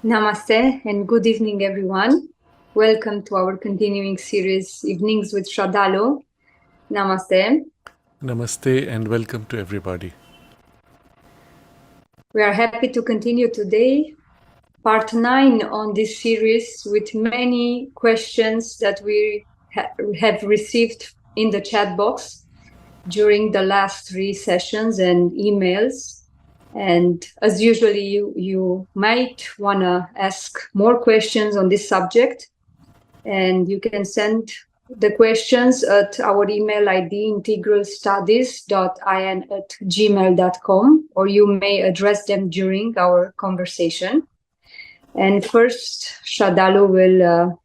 Namaste and good evening, everyone. Welcome to our continuing series, Evenings with Sraddhalu. Namaste. Namaste and welcome to everybody. We are happy to continue today, part 9 on this series, with many questions that we have received in the chat box during the last 3 sessions and emails. And as usually, you might want to ask more questions on this subject. And you can send the questions at our email ID, integralstudies.in@gmail.com, or you may address them during our conversation. And first, Sraddhalu will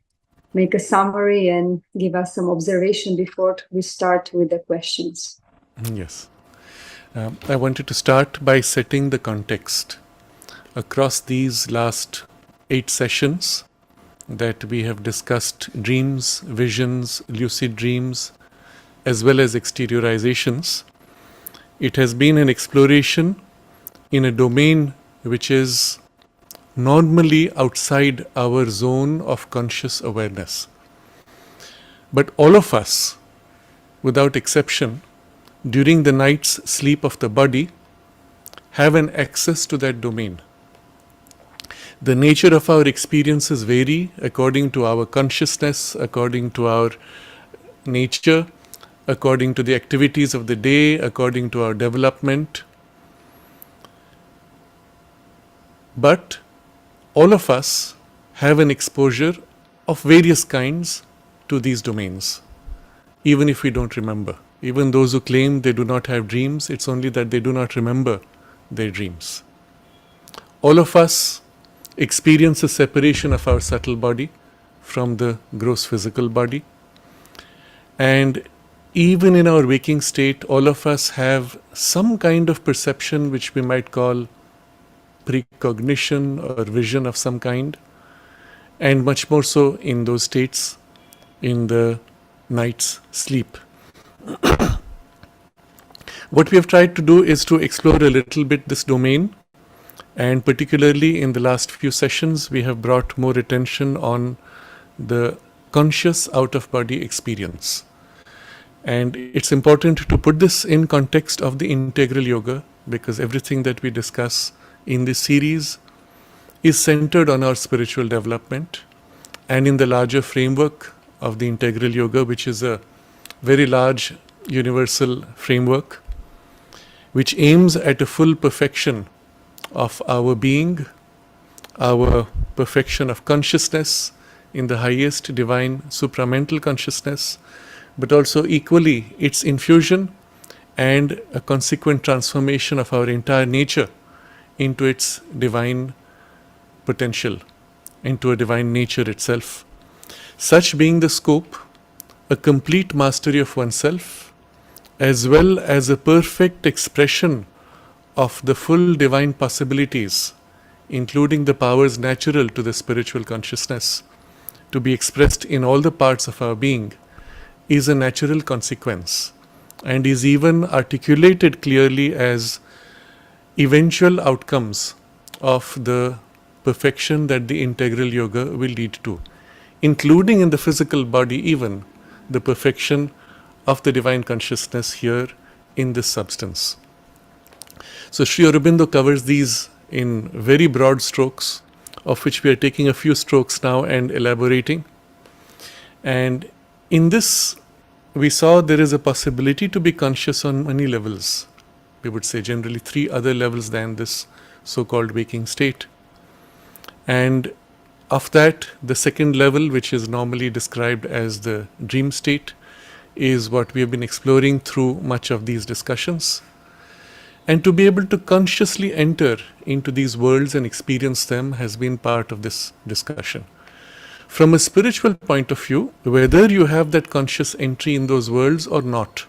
make a summary and give us some observation before we start with the questions. Yes. I wanted to start by setting the context. Across these last 8 sessions that we have discussed dreams, visions, lucid dreams, as well as exteriorizations, it has been an exploration in a domain which is normally outside our zone of conscious awareness. But all of us, without exception, during the night's sleep of the body, have an access to that domain. The nature of our experiences vary according to our consciousness, according to our nature, according to the activities of the day, according to our development. But all of us have an exposure of various kinds to these domains, even if we don't remember. Even those who claim they do not have dreams, it's only that they do not remember their dreams. All of us experience a separation of our subtle body from the gross physical body. And even in our waking state, all of us have some kind of perception which we might call precognition or vision of some kind, and much more so in those states in the night's sleep. What we have tried to do is to explore a little bit this domain, and particularly in the last few sessions we have brought more attention on the conscious out-of-body experience. And it's important to put this in context of the integral yoga, because everything that we discuss in this series is centered on our spiritual development and in the larger framework of the integral yoga, which is a very large universal framework which aims at a full perfection of our being, our perfection of consciousness in the highest divine supramental consciousness, but also equally its infusion and a consequent transformation of our entire nature into its divine potential, into a divine nature itself. Such being the scope, a complete mastery of oneself, as well as a perfect expression of the full divine possibilities, including the powers natural to the spiritual consciousness, to be expressed in all the parts of our being, is a natural consequence, and is even articulated clearly as eventual outcomes of the perfection that the integral yoga will lead to, including in the physical body even the perfection of the divine consciousness here in this substance. So Sri Aurobindo covers these in very broad strokes, of which we are taking a few strokes now and elaborating. And in this we saw there is a possibility to be conscious on many levels. We would say generally 3 other levels than this so-called waking state. And of that, the second level, which is normally described as the dream state, is what we have been exploring through much of these discussions. And to be able to consciously enter into these worlds and experience them has been part of this discussion. From a spiritual point of view, whether you have that conscious entry in those worlds or not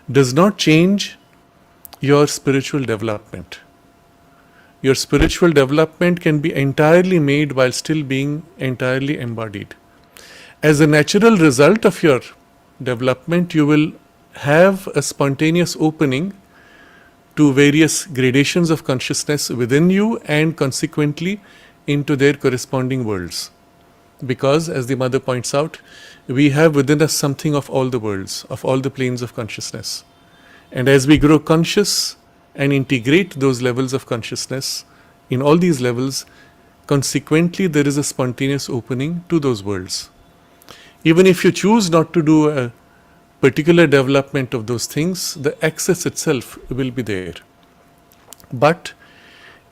does not change your spiritual development. Your spiritual development can be entirely made while still being entirely embodied. As a natural result of your development, you will have a spontaneous opening to various gradations of consciousness within you, and consequently into their corresponding worlds. Because, as the mother points out, we have within us something of all the worlds, of all the planes of consciousness. And as we grow conscious and integrate those levels of consciousness in all these levels, consequently there is a spontaneous opening to those worlds. Even if you choose not to do a particular development of those things, the access itself will be there. But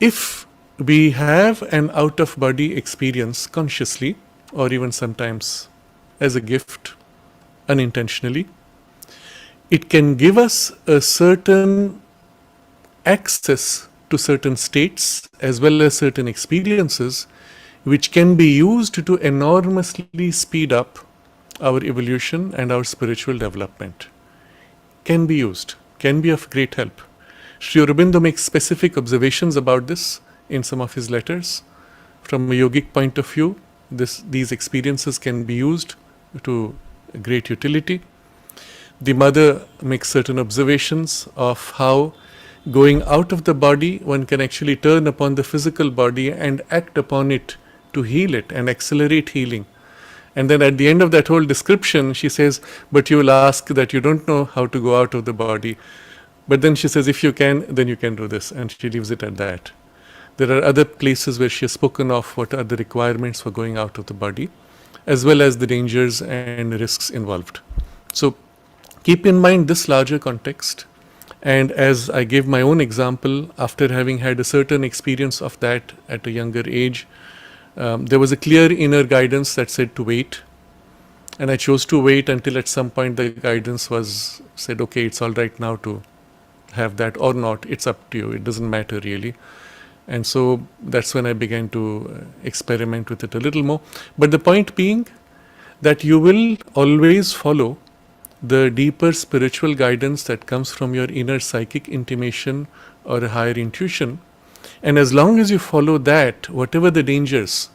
if we have an out-of-body experience consciously, or even sometimes as a gift, unintentionally, it can give us a certain access to certain states as well as certain experiences which can be used to enormously speed up our evolution and our spiritual development. Can be used, can be of great help. Sri Aurobindo makes specific observations about this in some of his letters. From a yogic point of view, these experiences can be used to great utility. The mother makes certain observations of how going out of the body, one can actually turn upon the physical body and act upon it to heal it and accelerate healing. And then at the end of that whole description, she says, but you will ask that you don't know how to go out of the body. But then she says, if you can, then you can do this. And she leaves it at that. There are other places where she has spoken of what are the requirements for going out of the body, as well as the dangers and risks involved. So keep in mind this larger context. And as I gave my own example, after having had a certain experience of that at a younger age, there was a clear inner guidance that said to wait. And I chose to wait until at some point the guidance said, okay, it's all right now to have that or not. It's up to you. It doesn't matter really. And so that's when I began to experiment with it a little more. But the point being that you will always follow the deeper spiritual guidance that comes from your inner psychic intimation or a higher intuition. And as long as you follow that, whatever the dangers,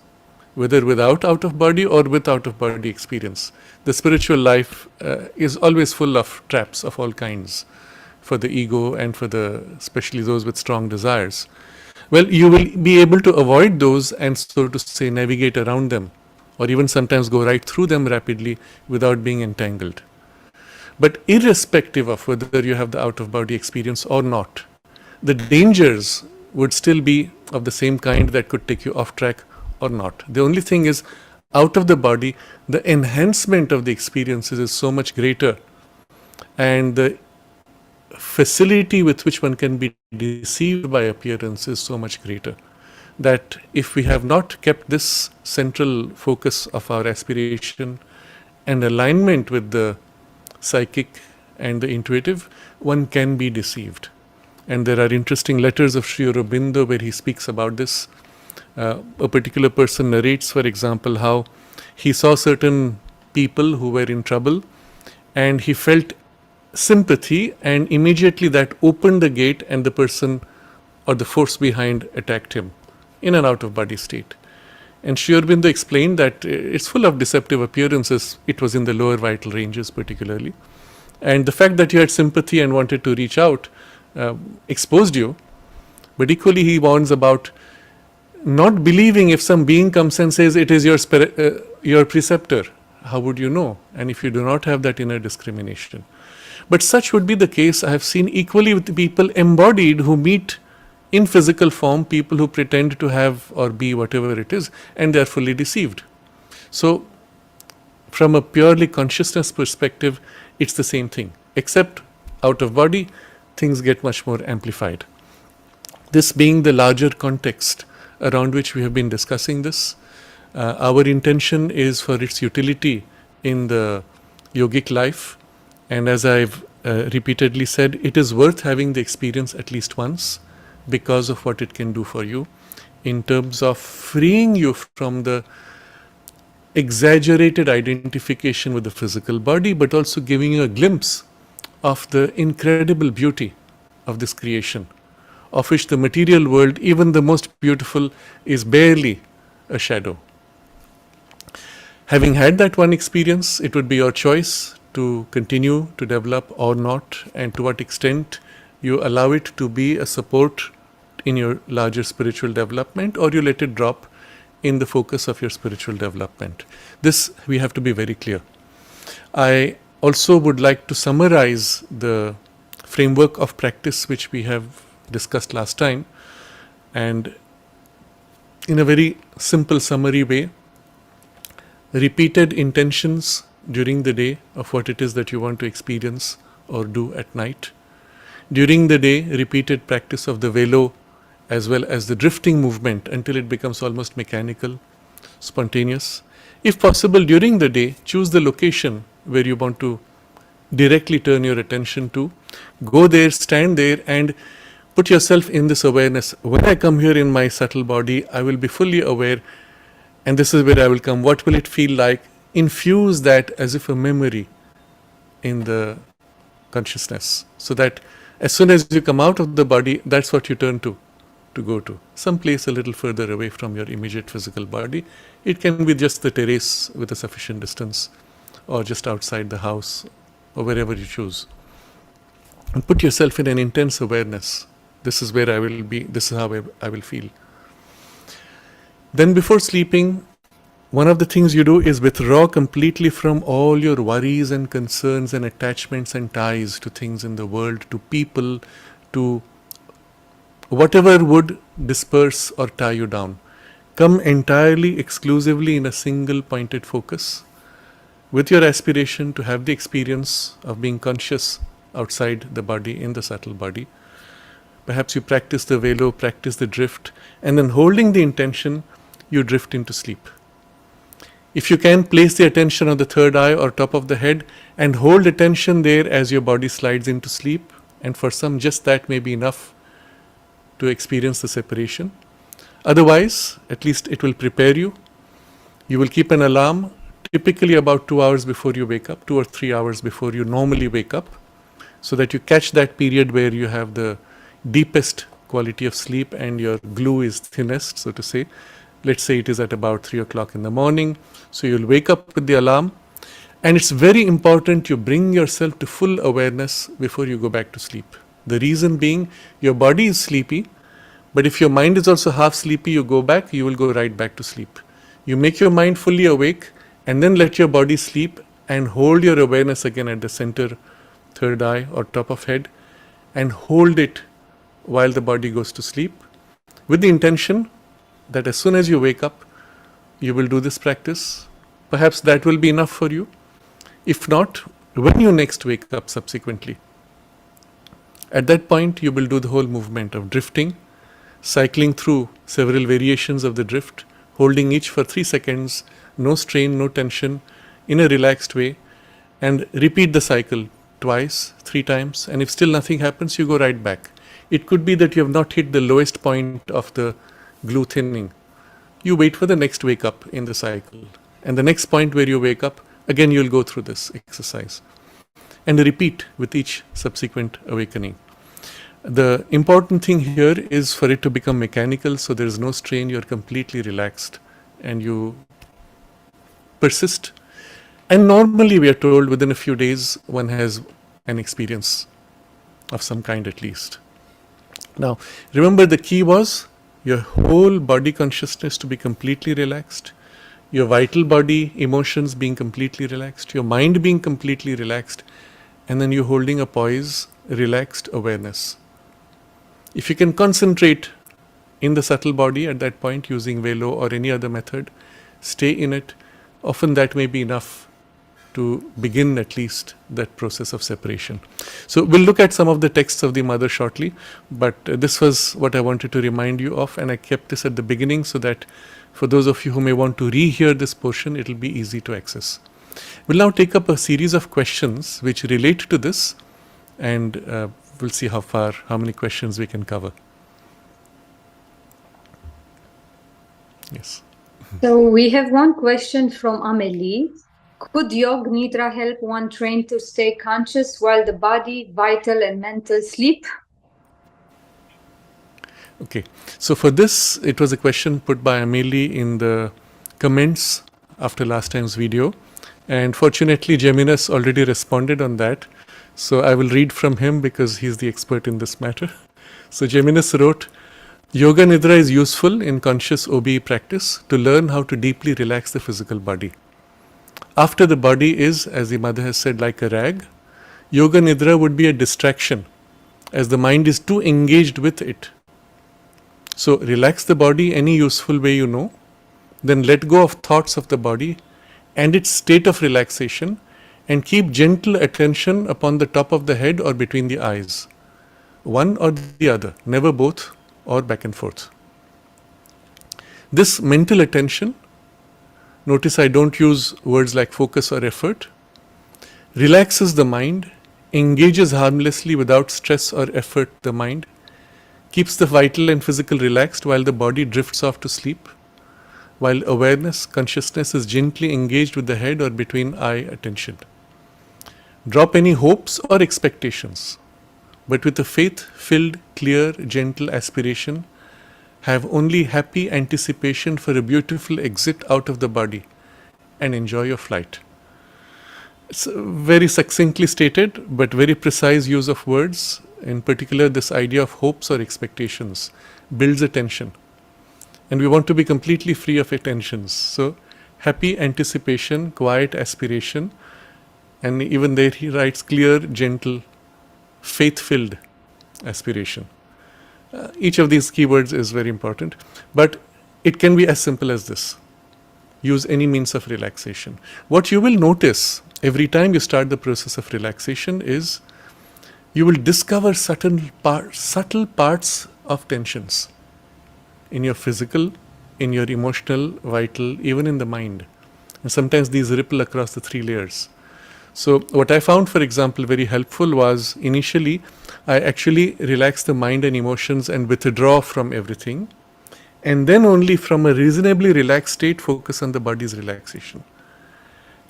whether without out-of-body or with out-of-body experience, the spiritual life is always full of traps of all kinds for the ego and for especially those with strong desires. Well, you will be able to avoid those and, so to say, navigate around them, or even sometimes go right through them rapidly without being entangled. But irrespective of whether you have the out-of-body experience or not, the dangers would still be of the same kind that could take you off track or not. The only thing is, out of the body, the enhancement of the experiences is so much greater, and the facility with which one can be deceived by appearance is so much greater, that if we have not kept this central focus of our aspiration and alignment with the psychic and the intuitive, one can be deceived. And there are interesting letters of Sri Aurobindo where he speaks about this. A particular person narrates, for example, how he saw certain people who were in trouble and he felt sympathy, and immediately that opened the gate and the person or the force behind attacked him in an out-of-body state. And Sri Aurobindo explained that it's full of deceptive appearances. It was in the lower vital ranges particularly. And the fact that you had sympathy and wanted to reach out exposed you. But equally he warns about not believing if some being comes and says it is your preceptor. How would you know? And if you do not have that inner discrimination. But such would be the case, I have seen equally with people embodied who meet in physical form people who pretend to have or be whatever it is, and they are fully deceived. So from a purely consciousness perspective, it's the same thing, except out of body, things get much more amplified. This being the larger context around which we have been discussing this, our intention is for its utility in the yogic life. And as I've repeatedly said, it is worth having the experience at least once because of what it can do for you in terms of freeing you from the exaggerated identification with the physical body, but also giving you a glimpse of the incredible beauty of this creation, of which the material world, even the most beautiful, is barely a shadow. Having had that one experience, it would be your choice to continue to develop or not, and to what extent you allow it to be a support in your larger spiritual development, or you let it drop in the focus of your spiritual development. This we have to be very clear. I also would like to summarize the framework of practice which we have discussed last time, and in a very simple summary way, repeated intentions during the day of what it is that you want to experience or do at night. During the day, repeated practice of the velo as well as the drifting movement until it becomes almost mechanical, spontaneous. If possible, during the day, choose the location where you want to directly turn your attention to. Go there, stand there, and put yourself in this awareness. When I come here in my subtle body, I will be fully aware, and this is where I will come. What will it feel like? Infuse that as if a memory in the consciousness, so that as soon as you come out of the body, that's what you turn to go to. Some place a little further away from your immediate physical body. It can be just the terrace with a sufficient distance, or just outside the house, or wherever you choose. And put yourself in an intense awareness. This is where I will be, this is how I will feel. Then before sleeping, one of the things you do is withdraw completely from all your worries and concerns and attachments and ties to things in the world, to people, to whatever would disperse or tie you down. Come entirely, exclusively in a single pointed focus, with your aspiration to have the experience of being conscious outside the body, in the subtle body. Perhaps you practice the velo, practice the drift, and then holding the intention, you drift into sleep. If you can, place the attention on the third eye or top of the head and hold attention there as your body slides into sleep, and for some just that may be enough to experience the separation. Otherwise, at least it will prepare you. You will keep an alarm, typically about 2 hours before you wake up, 2 or 3 hours before you normally wake up, so that you catch that period where you have the deepest quality of sleep and your glue is thinnest, so to say. Let's say it is at about 3 o'clock in the morning. So you'll wake up with the alarm, and it's very important you bring yourself to full awareness before you go back to sleep. The reason being, your body is sleepy, but if your mind is also half sleepy, you go back, you will go right back to sleep. You make your mind fully awake and then let your body sleep and hold your awareness again at the center, third eye or top of head, and hold it while the body goes to sleep, with the intention that as soon as you wake up, you will do this practice. Perhaps that will be enough for you. If not, when you next wake up subsequently, at that point you will do the whole movement of drifting, cycling through several variations of the drift, holding each for 3 seconds, no strain, no tension, in a relaxed way, and repeat the cycle twice, 3 times, and if still nothing happens, you go right back. It could be that you have not hit the lowest point of the glue thinning. You wait for the next wake up in the cycle, and the next point where you wake up, again you'll go through this exercise and repeat with each subsequent awakening. The important thing here is for it to become mechanical, so there is no strain, you're completely relaxed and you persist. And normally we are told within a few days one has an experience of some kind at least. Now remember, the key was your whole body consciousness to be completely relaxed, your vital body emotions being completely relaxed, your mind being completely relaxed, and then you holding a poise, relaxed awareness. If you can concentrate in the subtle body at that point using velo or any other method, stay in it, often that may be enough to begin at least that process of separation. So we'll look at some of the texts of the mother shortly, but this was what I wanted to remind you of, and I kept this at the beginning so that for those of you who may want to rehear this portion, it will be easy to access. We'll now take up a series of questions which relate to this, and we'll see how many questions we can cover. Yes. So we have one question from Amelie. Could Yog Nidra help one train to stay conscious while the body, vital and mental sleep? Okay, so for this, it was a question put by Amelie in the comments after last time's video, and fortunately Geminus already responded on that, so I will read from him because he's the expert in this matter. So Geminus wrote, Yoga Nidra is useful in conscious OBE practice to learn how to deeply relax the physical body. After the body is, as the mother has said, like a rag, Yoga Nidra would be a distraction as the mind is too engaged with it. So relax the body any useful way you know, then let go of thoughts of the body and its state of relaxation, and keep gentle attention upon the top of the head or between the eyes. One or the other, never both or back and forth. This mental attention, notice I don't use words like focus or effort, relaxes the mind, engages harmlessly without stress or effort the mind, keeps the vital and physical relaxed while the body drifts off to sleep, while awareness, consciousness is gently engaged with the head or between eye attention. Drop any hopes or expectations, but with a faith-filled, clear, gentle aspiration, have only happy anticipation for a beautiful exit out of the body and enjoy your flight. It's very succinctly stated, but very precise use of words. In particular, this idea of hopes or expectations builds attention. And we want to be completely free of attentions. So, happy anticipation, quiet aspiration, and even there he writes clear, gentle, faith-filled aspiration. Each of these keywords is very important, but it can be as simple as this. Use any means of relaxation. What you will notice every time you start the process of relaxation is you will discover subtle parts of tensions in your physical, in your emotional, vital, even in the mind. And sometimes these ripple across the three layers. So what I found, for example, very helpful was initially I actually relax the mind and emotions and withdraw from everything, and then only from a reasonably relaxed state focus on the body's relaxation.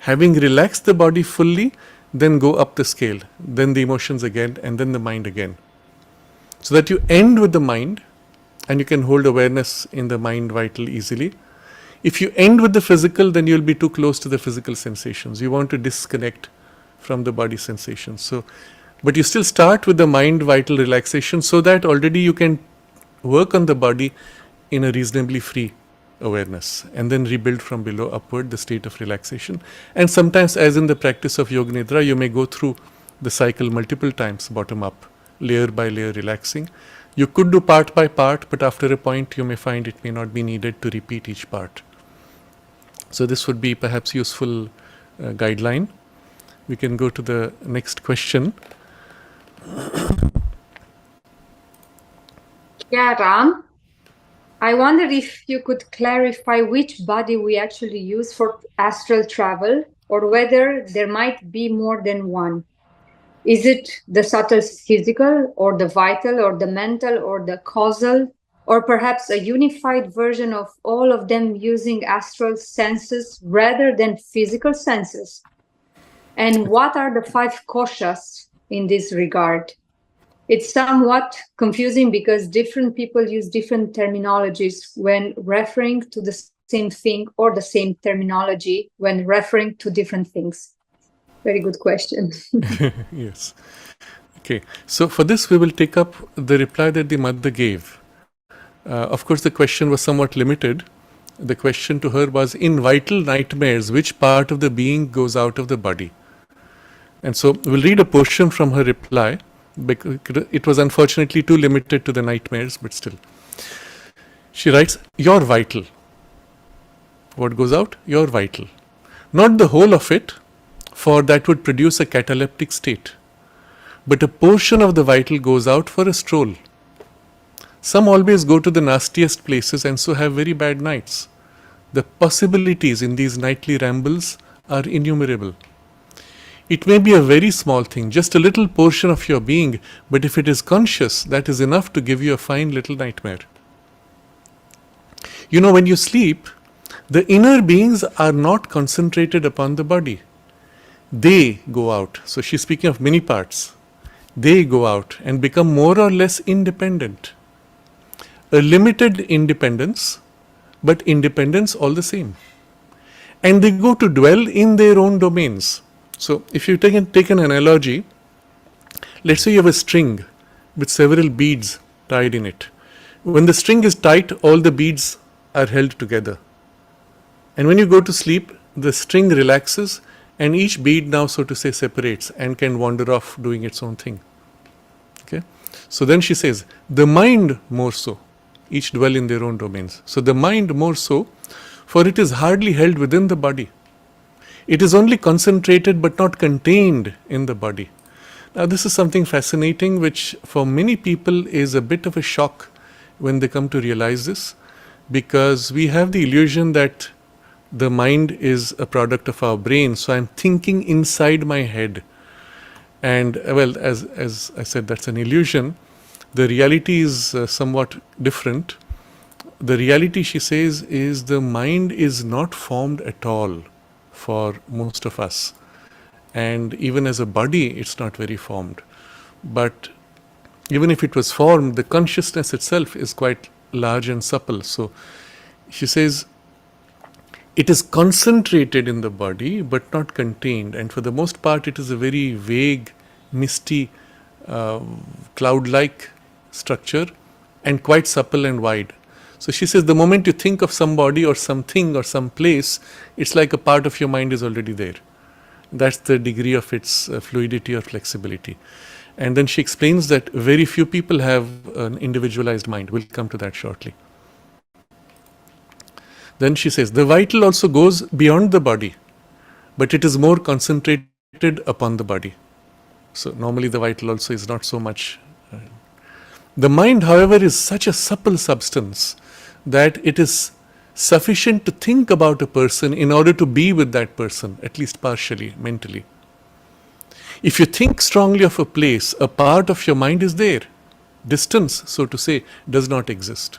Having relaxed the body fully, then go up the scale, then the emotions again, and then the mind again. So that you end with the mind, and you can hold awareness in the mind vital easily. If you end with the physical, then you'll be too close to the physical sensations. You want to disconnect from the body sensations. So, but you still start with the mind vital relaxation so that already you can work on the body in a reasonably free awareness, and then rebuild from below upward the state of relaxation. And sometimes, as in the practice of Yoga Nidra, you may go through the cycle multiple times, bottom up, layer by layer relaxing. You could do part by part, but after a point you may find it may not be needed to repeat each part. So this would be perhaps useful guideline. We can go to the next question. Yeah, Ram, I wonder if you could clarify which body we actually use for astral travel, or whether there might be more than one. Is it the subtle physical, or the vital, or the mental, or the causal, or perhaps a unified version of all of them using astral senses rather than physical senses? And what are the 5 koshas in this regard? It's somewhat confusing because different people use different terminologies when referring to the same thing, or the same terminology when referring to different things. Very good question. Yes. Okay. So for this, we will take up the reply that the mother gave. Of course, the question was somewhat limited. The question to her was, in vital nightmares, which part of the being goes out of the body? And so we'll read a portion from her reply, because it was unfortunately too limited to the nightmares, but still. She writes, you're vital. What goes out? You're vital. Not the whole of it, for that would produce a cataleptic state. But a portion of the vital goes out for a stroll. Some always go to the nastiest places and so have very bad nights. The possibilities in these nightly rambles are innumerable. It may be a very small thing, just a little portion of your being, but if it is conscious, that is enough to give you a fine little nightmare. You know, when you sleep, the inner beings are not concentrated upon the body. They go out. So she's speaking of many parts. They go out and become more or less independent. A limited independence, but independence all the same. And they go to dwell in their own domains. So if you take an analogy, let's say you have a string with several beads tied in it. When the string is tight, all the beads are held together. And when you go to sleep, the string relaxes and each bead now, so to say, separates and can wander off doing its own thing. Okay? So then she says, the mind more so, each dwell in their own domains. So the mind more so, for it is hardly held within the body. It is only concentrated but not contained in the body. Now this is something fascinating which for many people is a bit of a shock when they come to realize this, because we have the illusion that the mind is a product of our brain. So I'm thinking inside my head. And well, as I said, that's an illusion. The reality is somewhat different. The reality, she says, is the mind is not formed at all for most of us. And even as a body, it's not very formed. But even if it was formed, the consciousness itself is quite large and supple. So she says, it is concentrated in the body but not contained, and for the most part it is a very vague, misty, cloud-like structure and quite supple and wide. So she says the moment you think of somebody or something or some place, it's like a part of your mind is already there. That's the degree of its fluidity or flexibility. And then she explains that very few people have an individualized mind. We'll come to that shortly. Then she says, the vital also goes beyond the body, but it is more concentrated upon the body. So normally the vital also is not so much. The mind, however, is such a supple substance that it is sufficient to think about a person in order to be with that person, at least partially, mentally. If you think strongly of a place, a part of your mind is there. Distance, so to say, does not exist.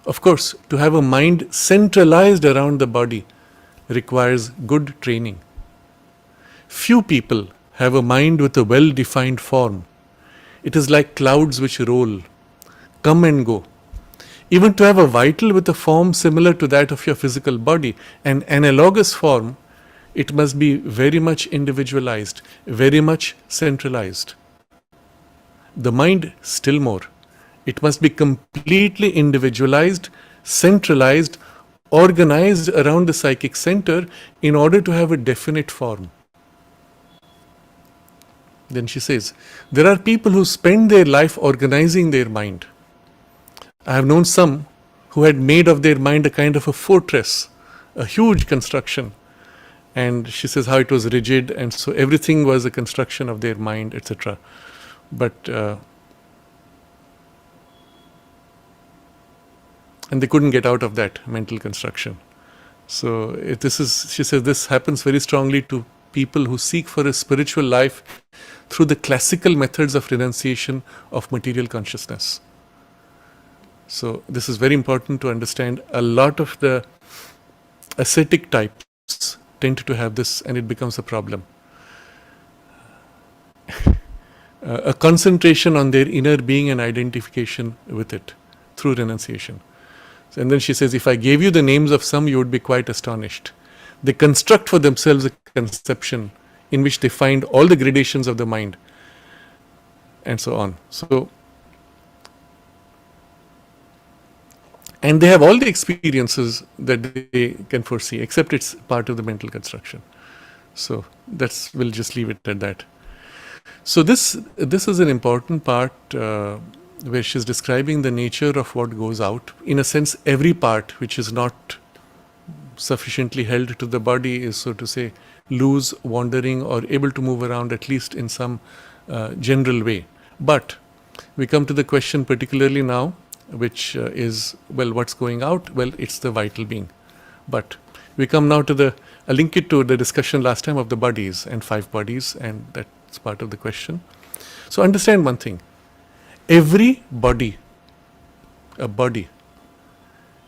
Of course, to have a mind centralized around the body requires good training. Few people have a mind with a well-defined form. It is like clouds which roll, come and go. Even to have a vital with a form similar to that of your physical body, an analogous form, it must be very much individualized, very much centralized. The mind, still more. It must be completely individualized, centralized, organized around the psychic center in order to have a definite form. Then she says, there are people who spend their life organizing their mind. I have known some who had made of their mind a kind of a fortress, a huge construction. And she says how it was rigid, and so everything was a construction of their mind, etc. But and they couldn't get out of that mental construction. So she says this happens very strongly to people who seek for a spiritual life through the classical methods of renunciation of material consciousness. So this is very important to understand. A lot of the ascetic types tend to have this, and it becomes a problem. A concentration on their inner being and identification with it through renunciation. And then she says, if I gave you the names of some, you would be quite astonished. They construct for themselves a conception in which they find all the gradations of the mind, and so on. And they have all the experiences that they can foresee, except it's part of the mental construction. So we'll just leave it at that. So this is an important part where she's describing the nature of what goes out. In a sense, every part which is not sufficiently held to the body is, so to say, loose, wandering, or able to move around at least in some general way. But we come to the question particularly now, which is, well, what's going out? Well, it's the vital being. But we come now to I link it to the discussion last time of the bodies and 5 bodies, and that's part of the question. So understand one thing. Every body, a body,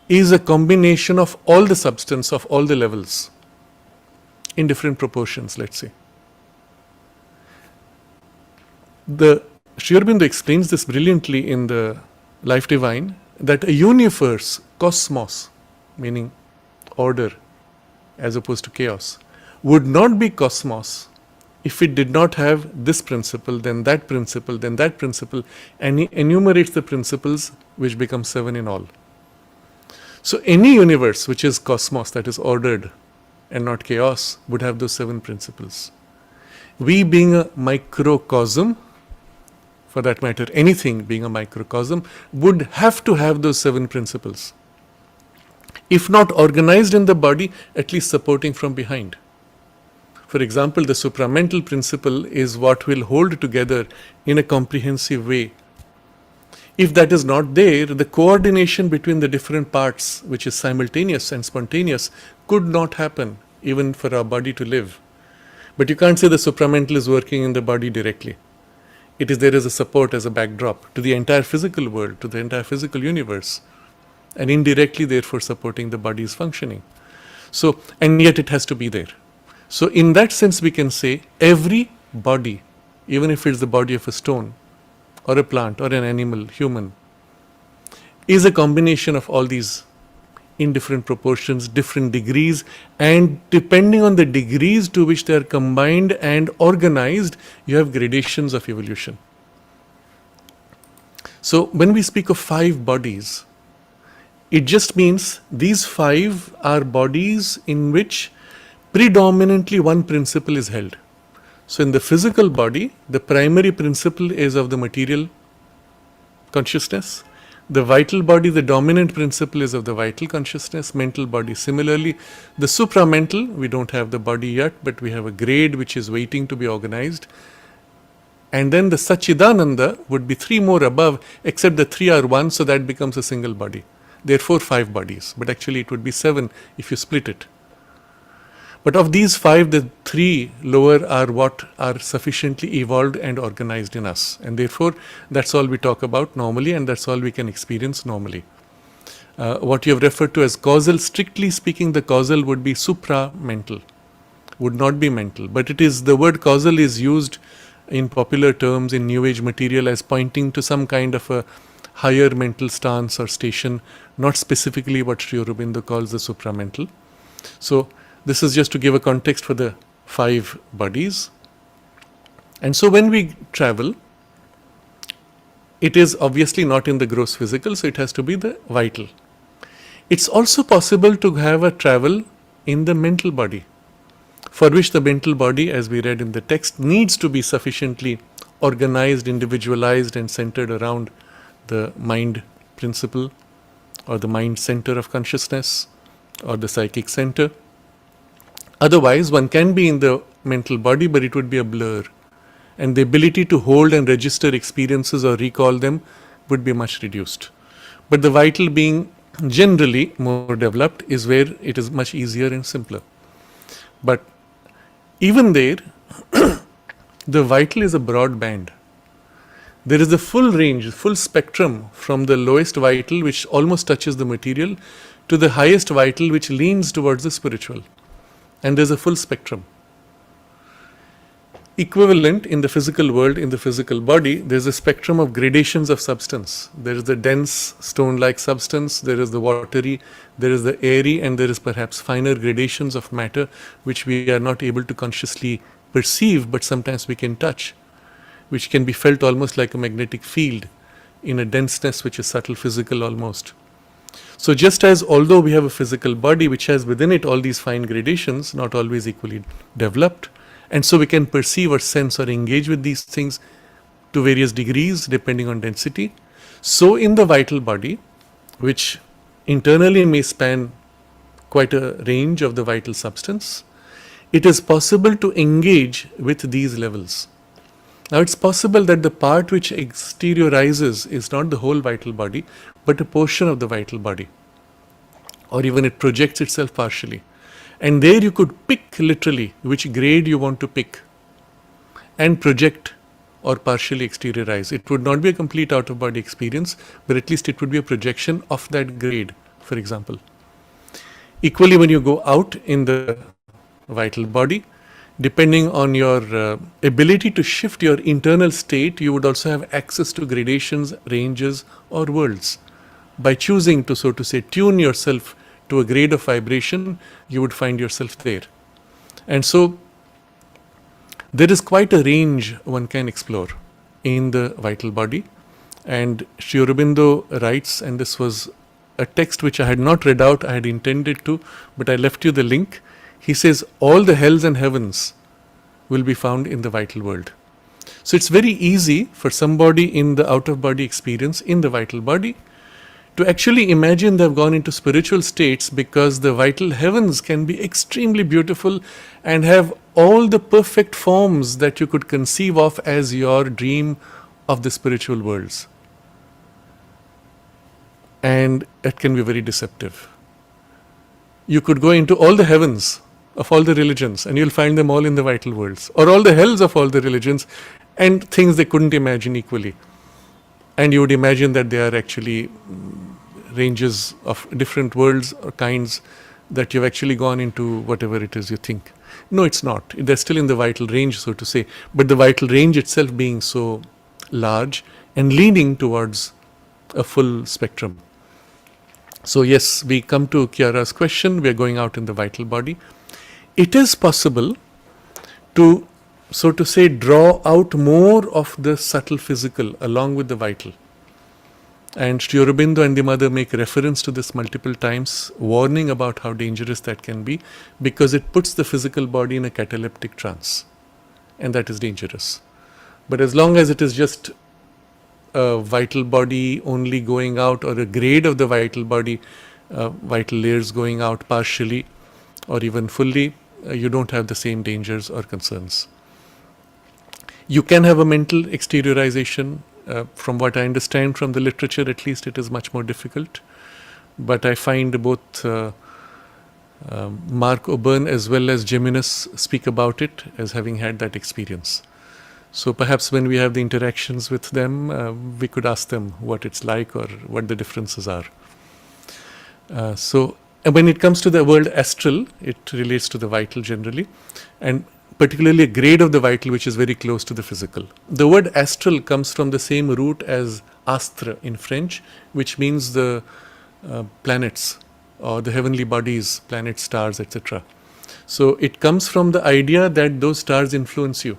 is a combination of all the substance of all the levels in different proportions, let's say. Sri Aurobindo explains this brilliantly in the Life Divine, that a universe, cosmos, meaning order as opposed to chaos, would not be cosmos if it did not have this principle, then that principle, then that principle, and he enumerates the principles which become 7 in all. So any universe which is cosmos, that is ordered and not chaos, would have those 7 principles. We being a microcosm, for that matter, anything being a microcosm, would have to have those 7 principles. If not organized in the body, at least supporting from behind. For example, the supramental principle is what will hold together in a comprehensive way. If that is not there, the coordination between the different parts, which is simultaneous and spontaneous, could not happen even for our body to live. But you can't say the supramental is working in the body directly. It is there as a support, as a backdrop to the entire physical world, to the entire physical universe, and indirectly therefore supporting the body's functioning. So, and yet it has to be there. So in that sense we can say every body, even if it's the body of a stone or a plant or an animal, human, is a combination of all these in different proportions, different degrees, and depending on the degrees to which they are combined and organized, you have gradations of evolution. So when we speak of 5 bodies, it just means these 5 are bodies in which predominantly one principle is held. So in the physical body, the primary principle is of the material consciousness. The vital body, the dominant principle is of the vital consciousness. Mental body similarly. The supramental, we don't have the body yet, but we have a grade which is waiting to be organized. And then the Satchidananda would be 3 more above, except the 3 are 1, so that becomes a single body. Therefore 5 bodies, but actually it would be 7 if you split it. But of these 5, the 3 lower are what are sufficiently evolved and organized in us. And therefore, that's all we talk about normally, and that's all we can experience normally. What you have referred to as causal, strictly speaking, the causal would be supramental, would not be mental. But it is, the word causal is used in popular terms in New Age material as pointing to some kind of a higher mental stance or station, not specifically what Sri Aurobindo calls the supramental. So, this is just to give a context for the 5 bodies. And so when we travel, it is obviously not in the gross physical, so it has to be the vital. It's also possible to have a travel in the mental body, for which the mental body, as we read in the text, needs to be sufficiently organized, individualized, and centered around the mind principle, or the mind center of consciousness, or the psychic center. Otherwise, one can be in the mental body, but it would be a blur. And the ability to hold and register experiences or recall them would be much reduced. But the vital being generally more developed is where it is much easier and simpler. But even there, the vital is a broad band. There is a full range, full spectrum from the lowest vital, which almost touches the material, to the highest vital, which leans towards the spiritual. And there's a full spectrum. Equivalent in the physical world, in the physical body, there's a spectrum of gradations of substance. There is the dense stone-like substance, there is the watery, there is the airy, and there is perhaps finer gradations of matter which we are not able to consciously perceive, but sometimes we can touch, which can be felt almost like a magnetic field in a denseness which is subtle physical almost. So just as although we have a physical body which has within it all these fine gradations, not always equally developed, and so we can perceive or sense or engage with these things to various degrees depending on density, so in the vital body, which internally may span quite a range of the vital substance, it is possible to engage with these levels. Now it's possible that the part which exteriorizes is not the whole vital body, but a portion of the vital body, or even it projects itself partially. And there you could pick literally which grade you want to pick and project or partially exteriorize. It would not be a complete out-of-body experience, but at least it would be a projection of that grade, for example. Equally, when you go out in the vital body, depending on your ability to shift your internal state, you would also have access to gradations, ranges, or worlds. By choosing to, so to say, tune yourself to a grade of vibration, you would find yourself there. And so, There is quite a range one can explore in the vital body. And Sri Aurobindo writes, and this was a text which I had not read out, I had intended to, but I left you the link. He says, all the hells and heavens will be found in the vital world. So it's very easy for somebody in the out-of-body experience in the vital body to actually imagine they've gone into spiritual states, because the vital heavens can be extremely beautiful and have all the perfect forms that you could conceive of as your dream of the spiritual worlds. And it can be very deceptive. You could go into all the heavens of all the religions and you'll find them all in the vital worlds, or all the hells of all the religions, and things they couldn't imagine equally. And you would imagine that they are actually ranges of different worlds or kinds, that you've actually gone into whatever it is you think. No, it's not. They're still in the vital range, so to say, but the vital range itself being so large and leaning towards a full spectrum. So yes, we come to Chiara's question. We are going out in the vital body. It is possible to, so to say, draw out more of the subtle physical along with the vital. And Sri Aurobindo and the mother make reference to this multiple times, warning about how dangerous that can be, because it puts the physical body in a cataleptic trance, and that is dangerous. But as long as it is just a vital body only going out, or a grade of the vital body, vital layers going out partially or even fully, you don't have the same dangers or concerns. You can have a mental exteriorization. From what I understand from the literature, at least, it is much more difficult. But I find both Mark Oburn as well as Geminus speak about it as having had that experience. So perhaps when we have the interactions with them, we could ask them what it's like or what the differences are. So when it comes to the word astral, it relates to the vital generally, and particularly a grade of the vital which is very close to the physical. The word astral comes from the same root as astre in French, which means the planets or the heavenly bodies, planets, stars, etc. So it comes from the idea that those stars influence you,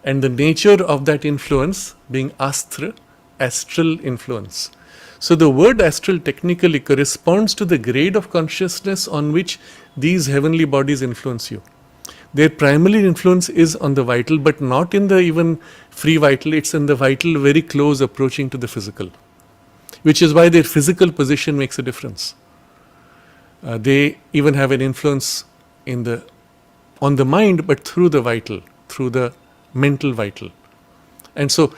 and the nature of that influence being astre, astral influence. So the word astral technically corresponds to the grade of consciousness on which these heavenly bodies influence you. Their primary influence is on the vital, but not in the even free vital. It's in the vital very close, approaching to the physical, which is why their physical position makes a difference. They even have an influence on the mind, but through the vital, through the mental vital. And so,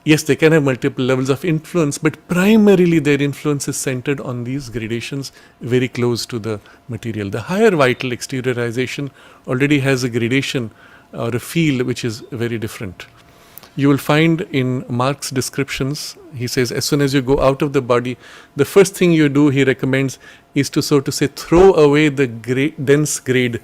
yes, they can have multiple levels of influence, but primarily their influence is centered on these gradations very close to the material. The higher vital exteriorization already has a gradation or a feel which is very different. You will find in Mark's descriptions, he says, as soon as you go out of the body, the first thing you do, he recommends, is to, so to say, throw away the dense grade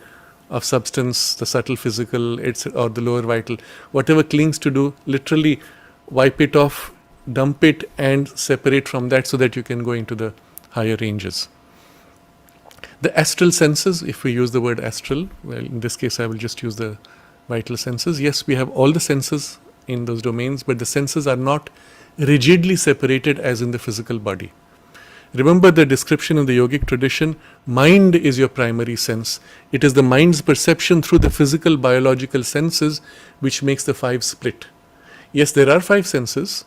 of substance, the subtle physical, or the lower vital. Whatever clings to do, literally wipe it off, dump it, and separate from that so that you can go into the higher ranges. The astral senses, if we use the word astral, well, in this case I will just use the vital senses. Yes, we have all the senses in those domains, but the senses are not rigidly separated as in the physical body. Remember the description in the yogic tradition, mind is your primary sense. It is the mind's perception through the physical biological senses which makes the five split. Yes, there are five senses,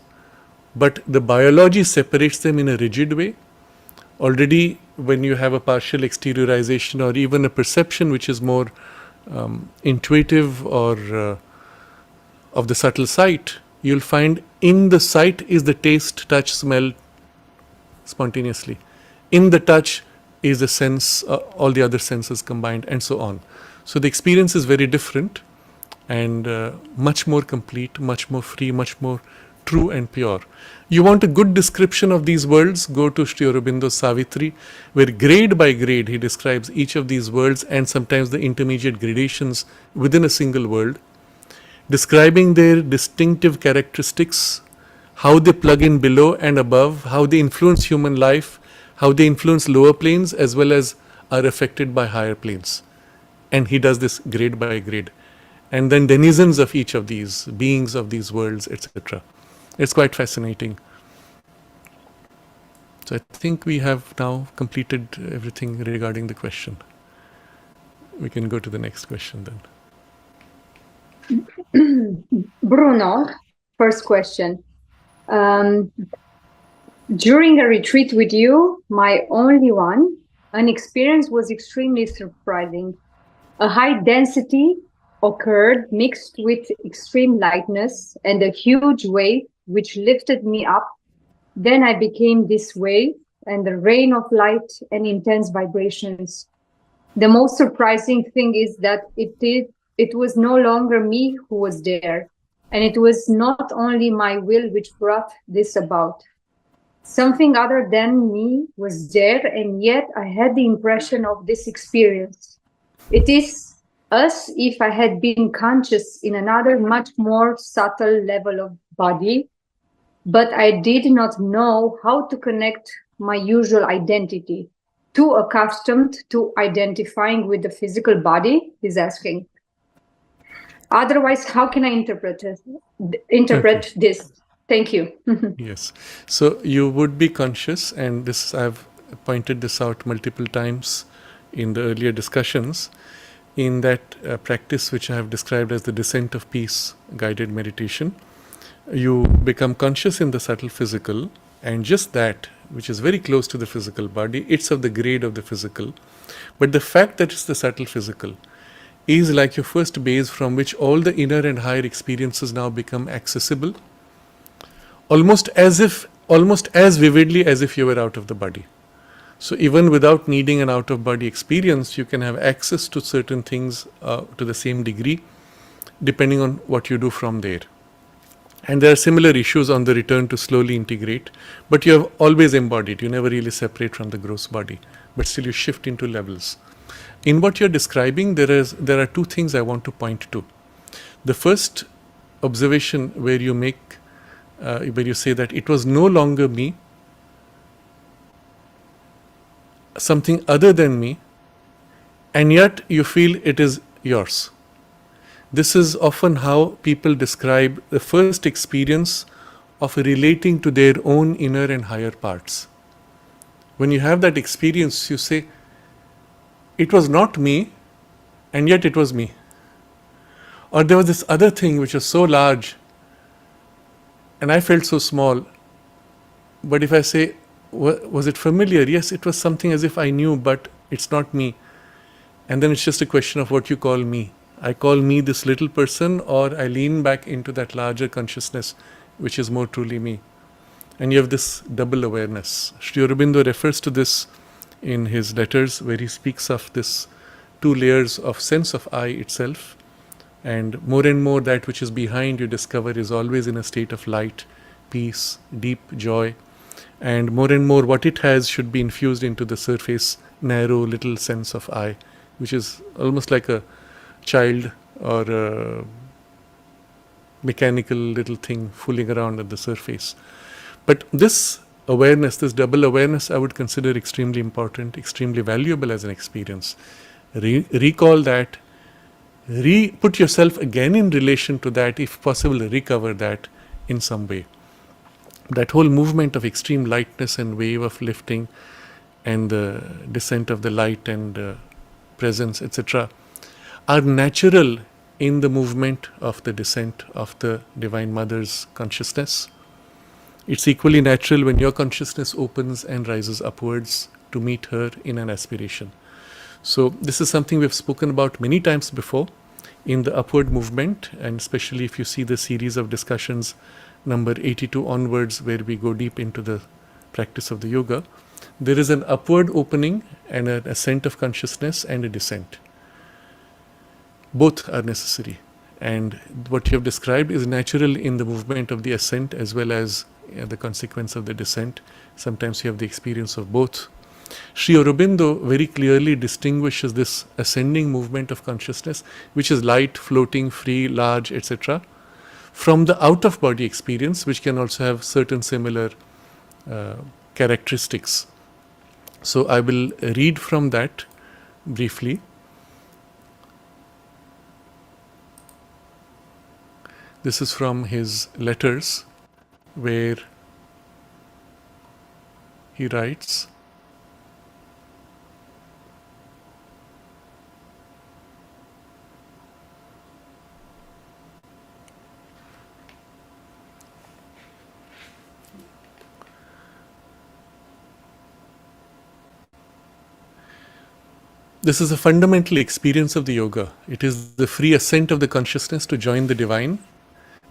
but the biology separates them in a rigid way. Already when you have a partial exteriorization or even a perception which is more intuitive or of the subtle sight, you'll find in the sight is the taste, touch, smell spontaneously. In the touch is the sense, all the other senses combined, and so on. So the experience is very different and much more complete, much more free, much more true and pure. You want a good description of these worlds, go to Sri Aurobindo's Savitri, where grade by grade he describes each of these worlds and sometimes the intermediate gradations within a single world, describing their distinctive characteristics, how they plug in below and above, how they influence human life, how they influence lower planes as well as are affected by higher planes. And he does this grade by grade. and then denizens of each of these, beings of these worlds, etc. It's quite fascinating. So I think we have now completed everything regarding the question. We can go to the next question then. Bruno, first question. During a retreat with you, my only one, an experience was extremely surprising. A high density occurred mixed with extreme lightness and a huge wave which lifted me up. Then I became this wave and a rain of light and intense vibrations. The most surprising thing is that it was no longer me who was there, and it was not only my will which brought this about. Something other than me was there, and yet I had the impression of this experience. It is as if I had been conscious in another much more subtle level of body, but I did not know how to connect my usual identity. Too accustomed to identifying with the physical body, he's asking. Otherwise, how can I interpret this? Thank you. Yes. So you would be conscious, and this I've pointed this out multiple times in the earlier discussions, in that practice which I have described as the descent of peace guided meditation. You become conscious in the subtle physical, and just that, which is very close to the physical body, it's of the grade of the physical. But the fact that it's the subtle physical is like your first base from which all the inner and higher experiences now become accessible, almost as vividly as if you were out of the body. So even without needing an out-of-body experience, you can have access to certain things to the same degree, depending on what you do from there. And there are similar issues on the return to slowly integrate, but you have always embodied. You never really separate from the gross body, but still you shift into levels. In what you're describing, there are two things I want to point to. The first observation where you say that it was no longer me, something other than me, and yet you feel it is yours. This is often how people describe the first experience of relating to their own inner and higher parts. When you have that experience, you say, it was not me, and yet it was me. Or there was this other thing which was so large, and I felt so small. But if I say, was it familiar? Yes, it was something as if I knew, but it's not me. And then it's just a question of what you call me. I call me this little person, or I lean back into that larger consciousness, which is more truly me. And you have this double awareness. Sri Aurobindo refers to this in his letters, where he speaks of this two layers of sense of I itself. And more that which is behind, you discover, is always in a state of light, peace, deep joy. And more what it has should be infused into the surface, narrow little sense of I, which is almost like a child or a mechanical little thing fooling around at the surface. But this awareness, this double awareness, I would consider extremely important, extremely valuable as an experience. Recall that, put yourself again in relation to that, if possible, recover that in some way. That whole movement of extreme lightness and wave of lifting and the descent of the light and presence, etc., are natural in the movement of the descent of the Divine Mother's consciousness. It's equally natural when your consciousness opens and rises upwards to meet her in an aspiration. So this is something we've spoken about many times before in the upward movement, and especially if you see the series of discussions number 82 onwards, where we go deep into the practice of the yoga. There is an upward opening and an ascent of consciousness and a descent. Both are necessary, and what you have described is natural in the movement of the ascent as well as the consequence of the descent. Sometimes you have the experience of both. Sri Aurobindo very clearly distinguishes this ascending movement of consciousness, which is light, floating, free, large, etc., from the out-of-body experience, which can also have certain similar characteristics. So I will read from that briefly. This is from his letters, where he writes, this is a fundamental experience of the yoga. It is the free ascent of the consciousness to join the divine.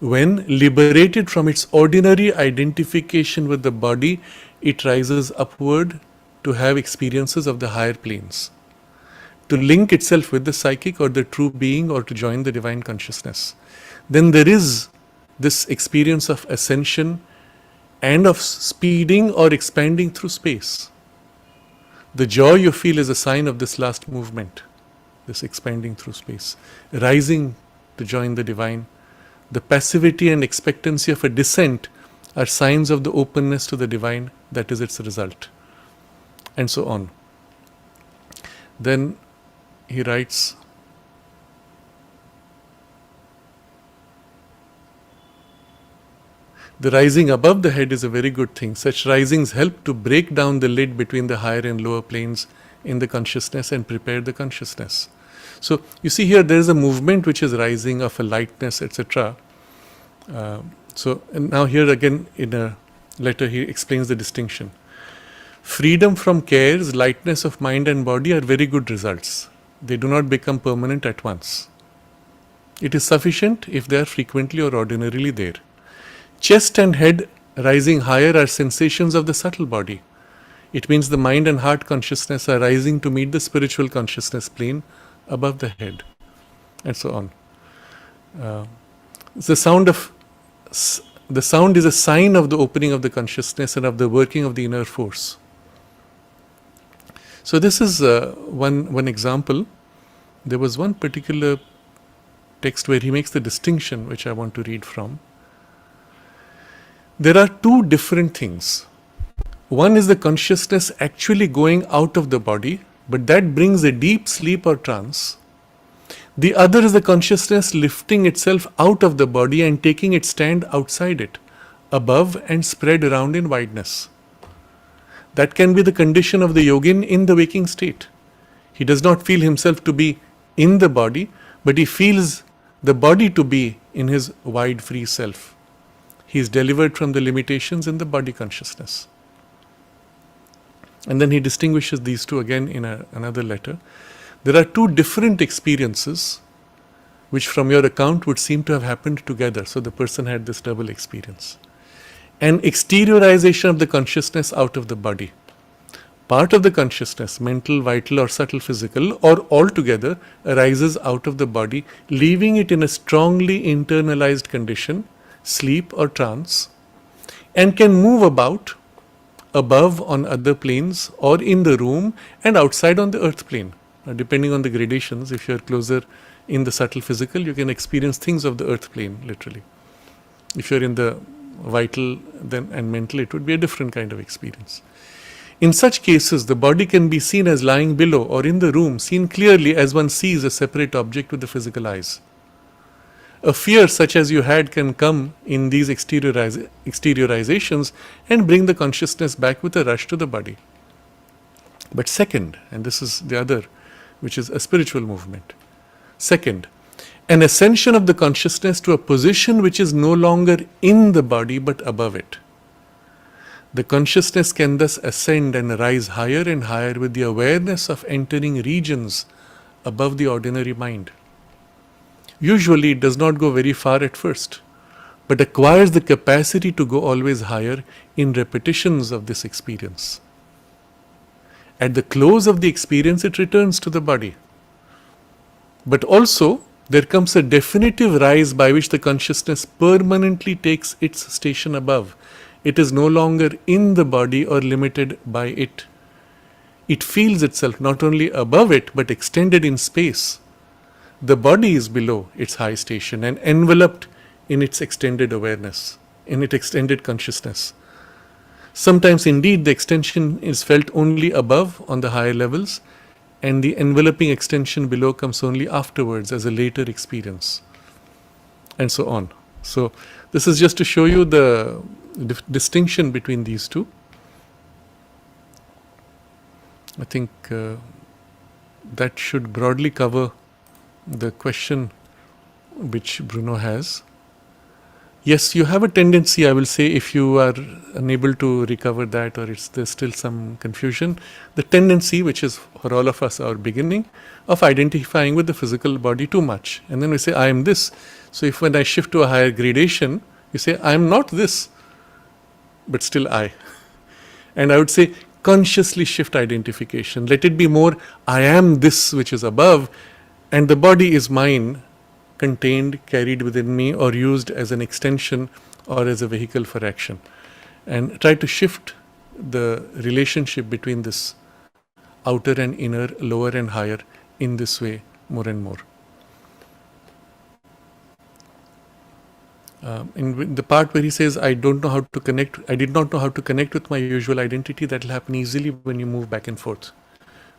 When liberated from its ordinary identification with the body, it rises upward to have experiences of the higher planes, to link itself with the psychic or the true being, or to join the divine consciousness. Then there is this experience of ascension and of speeding or expanding through space. The joy you feel is a sign of this last movement, this expanding through space, rising to join the divine. The passivity and expectancy of a descent are signs of the openness to the divine, that is its result, and so on. Then he writes, the rising above the head is a very good thing. Such risings help to break down the lid between the higher and lower planes in the consciousness and prepare the consciousness. So you see here there is a movement which is rising of a lightness, etc. And now here again in a letter he explains the distinction. Freedom from cares, lightness of mind and body are very good results. They do not become permanent at once. It is sufficient if they are frequently or ordinarily there. Chest and head rising higher are sensations of the subtle body. It means the mind and heart consciousness are rising to meet the spiritual consciousness plane above the head, and so on. The sound is a sign of the opening of the consciousness and of the working of the inner force. So this is one example. There was one particular text where he makes the distinction, which I want to read from. There are two different things. One is the consciousness actually going out of the body, but that brings a deep sleep or trance. The other is the consciousness lifting itself out of the body and taking its stand outside it, above and spread around in wideness. That can be the condition of the yogin in the waking state. He does not feel himself to be in the body, but he feels the body to be in his wide free self. He is delivered from the limitations in the body consciousness. And then he distinguishes these two again in another letter. There are two different experiences which from your account would seem to have happened together. So the person had this double experience. An exteriorization of the consciousness out of the body. Part of the consciousness, mental, vital or subtle physical, or altogether arises out of the body, leaving it in a strongly internalized condition, sleep or trance, and can move about above on other planes or in the room and outside on the earth plane. Depending on the gradations, if you are closer in the subtle physical, you can experience things of the earth plane, literally. If you are in the vital then and mental, it would be a different kind of experience. In such cases, the body can be seen as lying below or in the room, seen clearly as one sees a separate object with the physical eyes. A fear such as you had can come in these exteriorizations and bring the consciousness back with a rush to the body. But second, and this is the other, which is a spiritual movement. Second, an ascension of the consciousness to a position which is no longer in the body but above it. The consciousness can thus ascend and rise higher and higher with the awareness of entering regions above the ordinary mind. Usually it does not go very far at first, but acquires the capacity to go always higher in repetitions of this experience. At the close of the experience, it returns to the body. But also, there comes a definitive rise by which the consciousness permanently takes its station above. It is no longer in the body or limited by it. It feels itself not only above it, but extended in space. The body is below its high station and enveloped in its extended awareness, in its extended consciousness. Sometimes indeed the extension is felt only above on the higher levels, and the enveloping extension below comes only afterwards as a later experience, and so on. So this is just to show you the distinction between these two. I think that should broadly cover the question which Bruno has. Yes, you have a tendency, I will say, if you are unable to recover that, or there's still some confusion, the tendency, which is for all of us our beginning, of identifying with the physical body too much. And then we say, I am this. So if when I shift to a higher gradation, you say, I am not this, but still I. And I would say, consciously shift identification. Let it be more, I am this which is above, and the body is mine, contained, carried within me, or used as an extension or as a vehicle for action. And try to shift the relationship between this outer and inner, lower and higher, in this way more and more. In the part where he says, I did not know how to connect with my usual identity, that will happen easily when you move back and forth.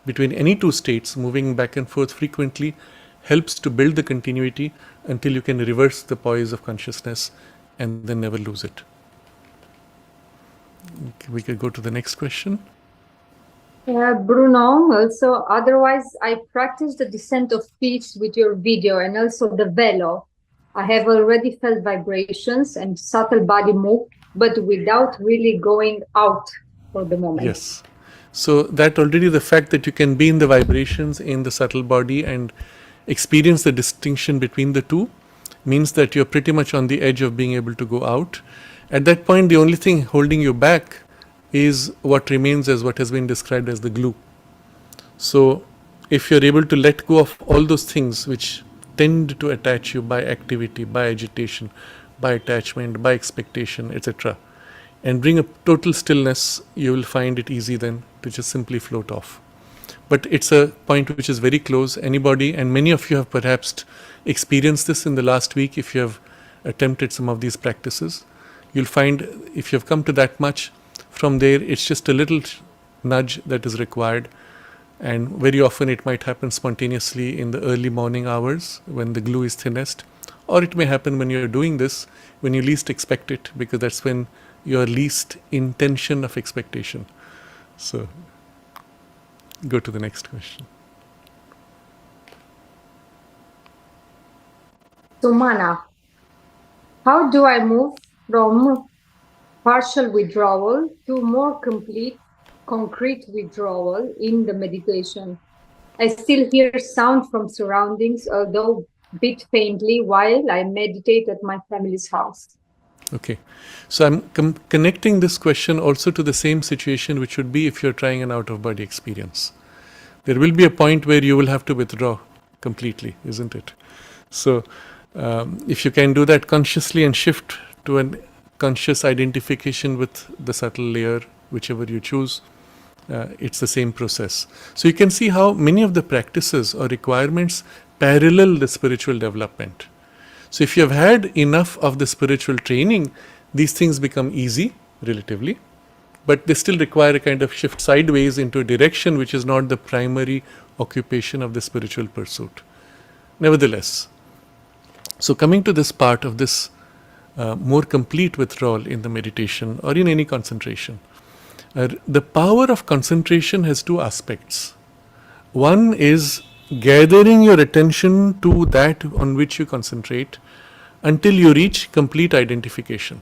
Between any two states, moving back and forth frequently helps to build the continuity until you can reverse the poise of consciousness and then never lose it. We could go to the next question. Bruno, also, otherwise I practiced the descent of peace with your video and also the velo. I have already felt vibrations and subtle body move, but without really going out for the moment. Yes. So that already, the fact that you can be in the vibrations in the subtle body and experience the distinction between the two means that you're pretty much on the edge of being able to go out. At that point, the only thing holding you back is what remains as what has been described as the glue. So if you're able to let go of all those things which tend to attach you by activity, by agitation, by attachment, by expectation, etc., and bring a total stillness, you will find it easy then to just simply float off. But it's a point which is very close. Anybody, and many of you have perhaps experienced this in the last week if you have attempted some of these practices. You'll find if you have come to that much, from there it's just a little nudge that is required. And very often it might happen spontaneously in the early morning hours when the glue is thinnest. Or it may happen when you're doing this, when you least expect it, because that's when you're least in tension of expectation. So go to the next question. Sumana, how do I move from partial withdrawal to more complete, concrete withdrawal in the meditation? I still hear sound from surroundings, although a bit faintly, while I meditate at my family's house. Okay, so I'm connecting this question also to the same situation which would be if you're trying an out-of-body experience. There will be a point where you will have to withdraw completely, isn't it? So if you can do that consciously and shift to a conscious identification with the subtle layer, whichever you choose, it's the same process. So you can see how many of the practices or requirements parallel the spiritual development. So if you have had enough of the spiritual training, these things become easy relatively, but they still require a kind of shift sideways into a direction which is not the primary occupation of the spiritual pursuit. Nevertheless, so coming to this part of this more complete withdrawal in the meditation or in any concentration, the power of concentration has two aspects. One is gathering your attention to that on which you concentrate until you reach complete identification.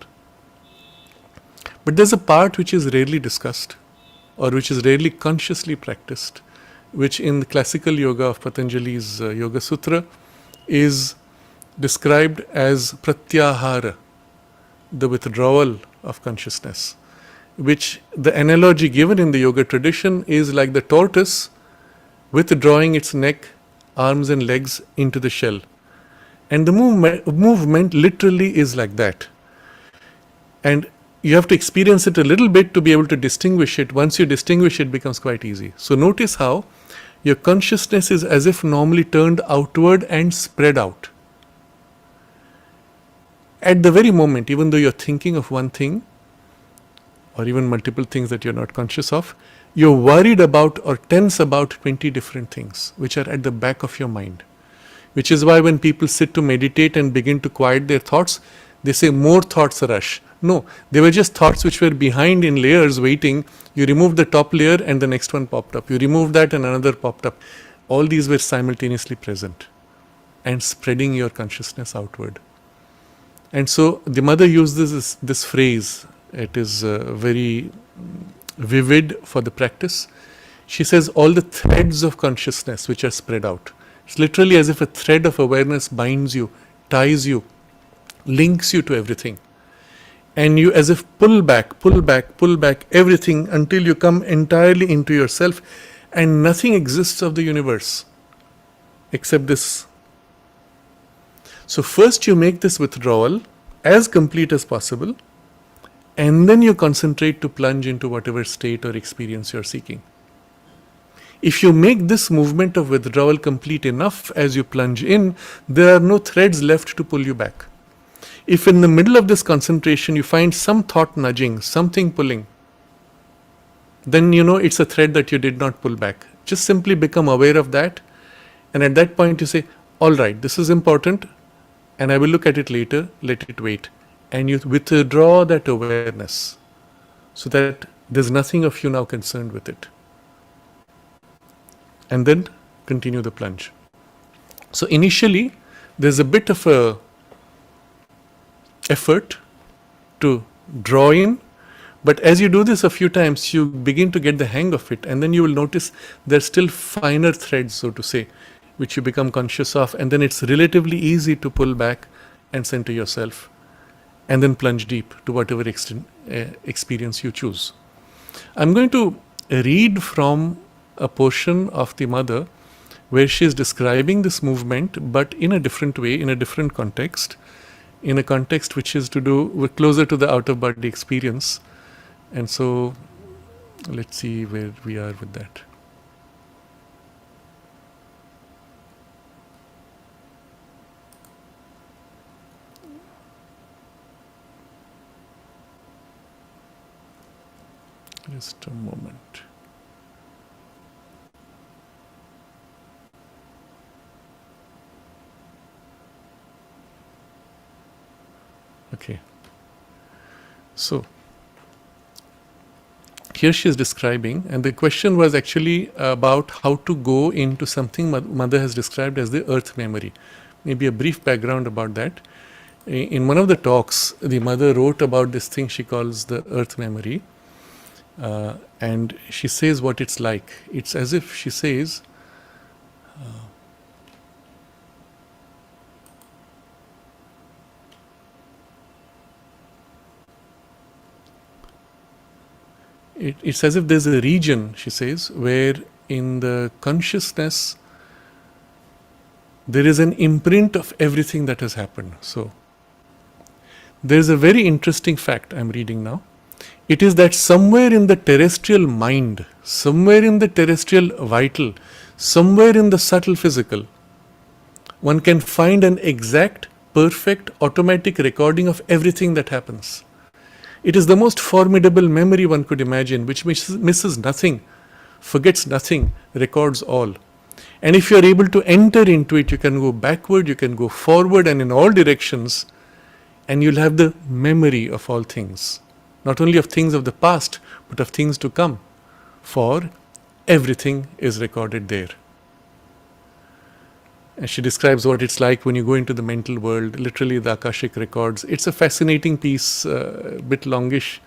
But there's a part which is rarely discussed or which is rarely consciously practiced, which in the classical yoga of Patanjali's Yoga Sutra is described as pratyahara, the withdrawal of consciousness, which the analogy given in the yoga tradition is like the tortoise withdrawing its neck, arms and legs into the shell. And the movement literally is like that. And you have to experience it a little bit to be able to distinguish it. Once you distinguish it, it becomes quite easy. So notice how your consciousness is as if normally turned outward and spread out. At the very moment, even though you're thinking of one thing, or even multiple things that you're not conscious of, you're worried about or tense about 20 different things which are at the back of your mind. Which is why when people sit to meditate and begin to quiet their thoughts, They say more thoughts rush. No, they were just thoughts which were behind in layers waiting. You removed the top layer and the next one popped up. You removed that and another popped up. All these were simultaneously present and spreading your consciousness outward. And so the mother uses this phrase. It is very vivid for the practice. She says all the threads of consciousness which are spread out. It's literally as if a thread of awareness binds you, ties you, links you to everything. And you as if pull back everything until you come entirely into yourself, and nothing exists of the universe except this. So first you make this withdrawal as complete as possible, and then you concentrate to plunge into whatever state or experience you're seeking. If you make this movement of withdrawal complete enough as you plunge in, there are no threads left to pull you back. If in the middle of this concentration you find some thought nudging, something pulling, then you know it's a thread that you did not pull back. Just simply become aware of that, and at that point you say, all right, this is important, and I will look at it later, let it wait. And you withdraw that awareness so that there's nothing of you now concerned with it. And then continue the plunge. So initially, there's a bit of a effort to draw in, but as you do this a few times, you begin to get the hang of it, and then you will notice there's still finer threads, so to say, which you become conscious of, and then it's relatively easy to pull back and center yourself, and then plunge deep to whatever experience you choose. I'm going to read from a portion of the mother where she is describing this movement, but in a different way, in a different context, in a context which is to do with closer to the out-of-body experience. And so let's see where we are with that. Just a moment. Okay. So here she is describing, and the question was actually about how to go into something mother has described as the earth memory. Maybe a brief background about that. In one of the talks, the mother wrote about this thing she calls the earth memory. And she says what it's like. It's as if she says, it's as if there's a region, she says, where in the consciousness there is an imprint of everything that has happened. So there's a very interesting fact I'm reading now. It is that somewhere in the terrestrial mind, somewhere in the terrestrial vital, somewhere in the subtle physical, one can find an exact, perfect, automatic recording of everything that happens. It is the most formidable memory one could imagine, which misses nothing, forgets nothing, records all. And if you are able to enter into it, you can go backward, you can go forward, and in all directions, and you'll have the memory of all things. Not only of things of the past, but of things to come. For everything is recorded there. And she describes what it's like when you go into the mental world, literally the Akashic records. It's a fascinating piece, a bit longish.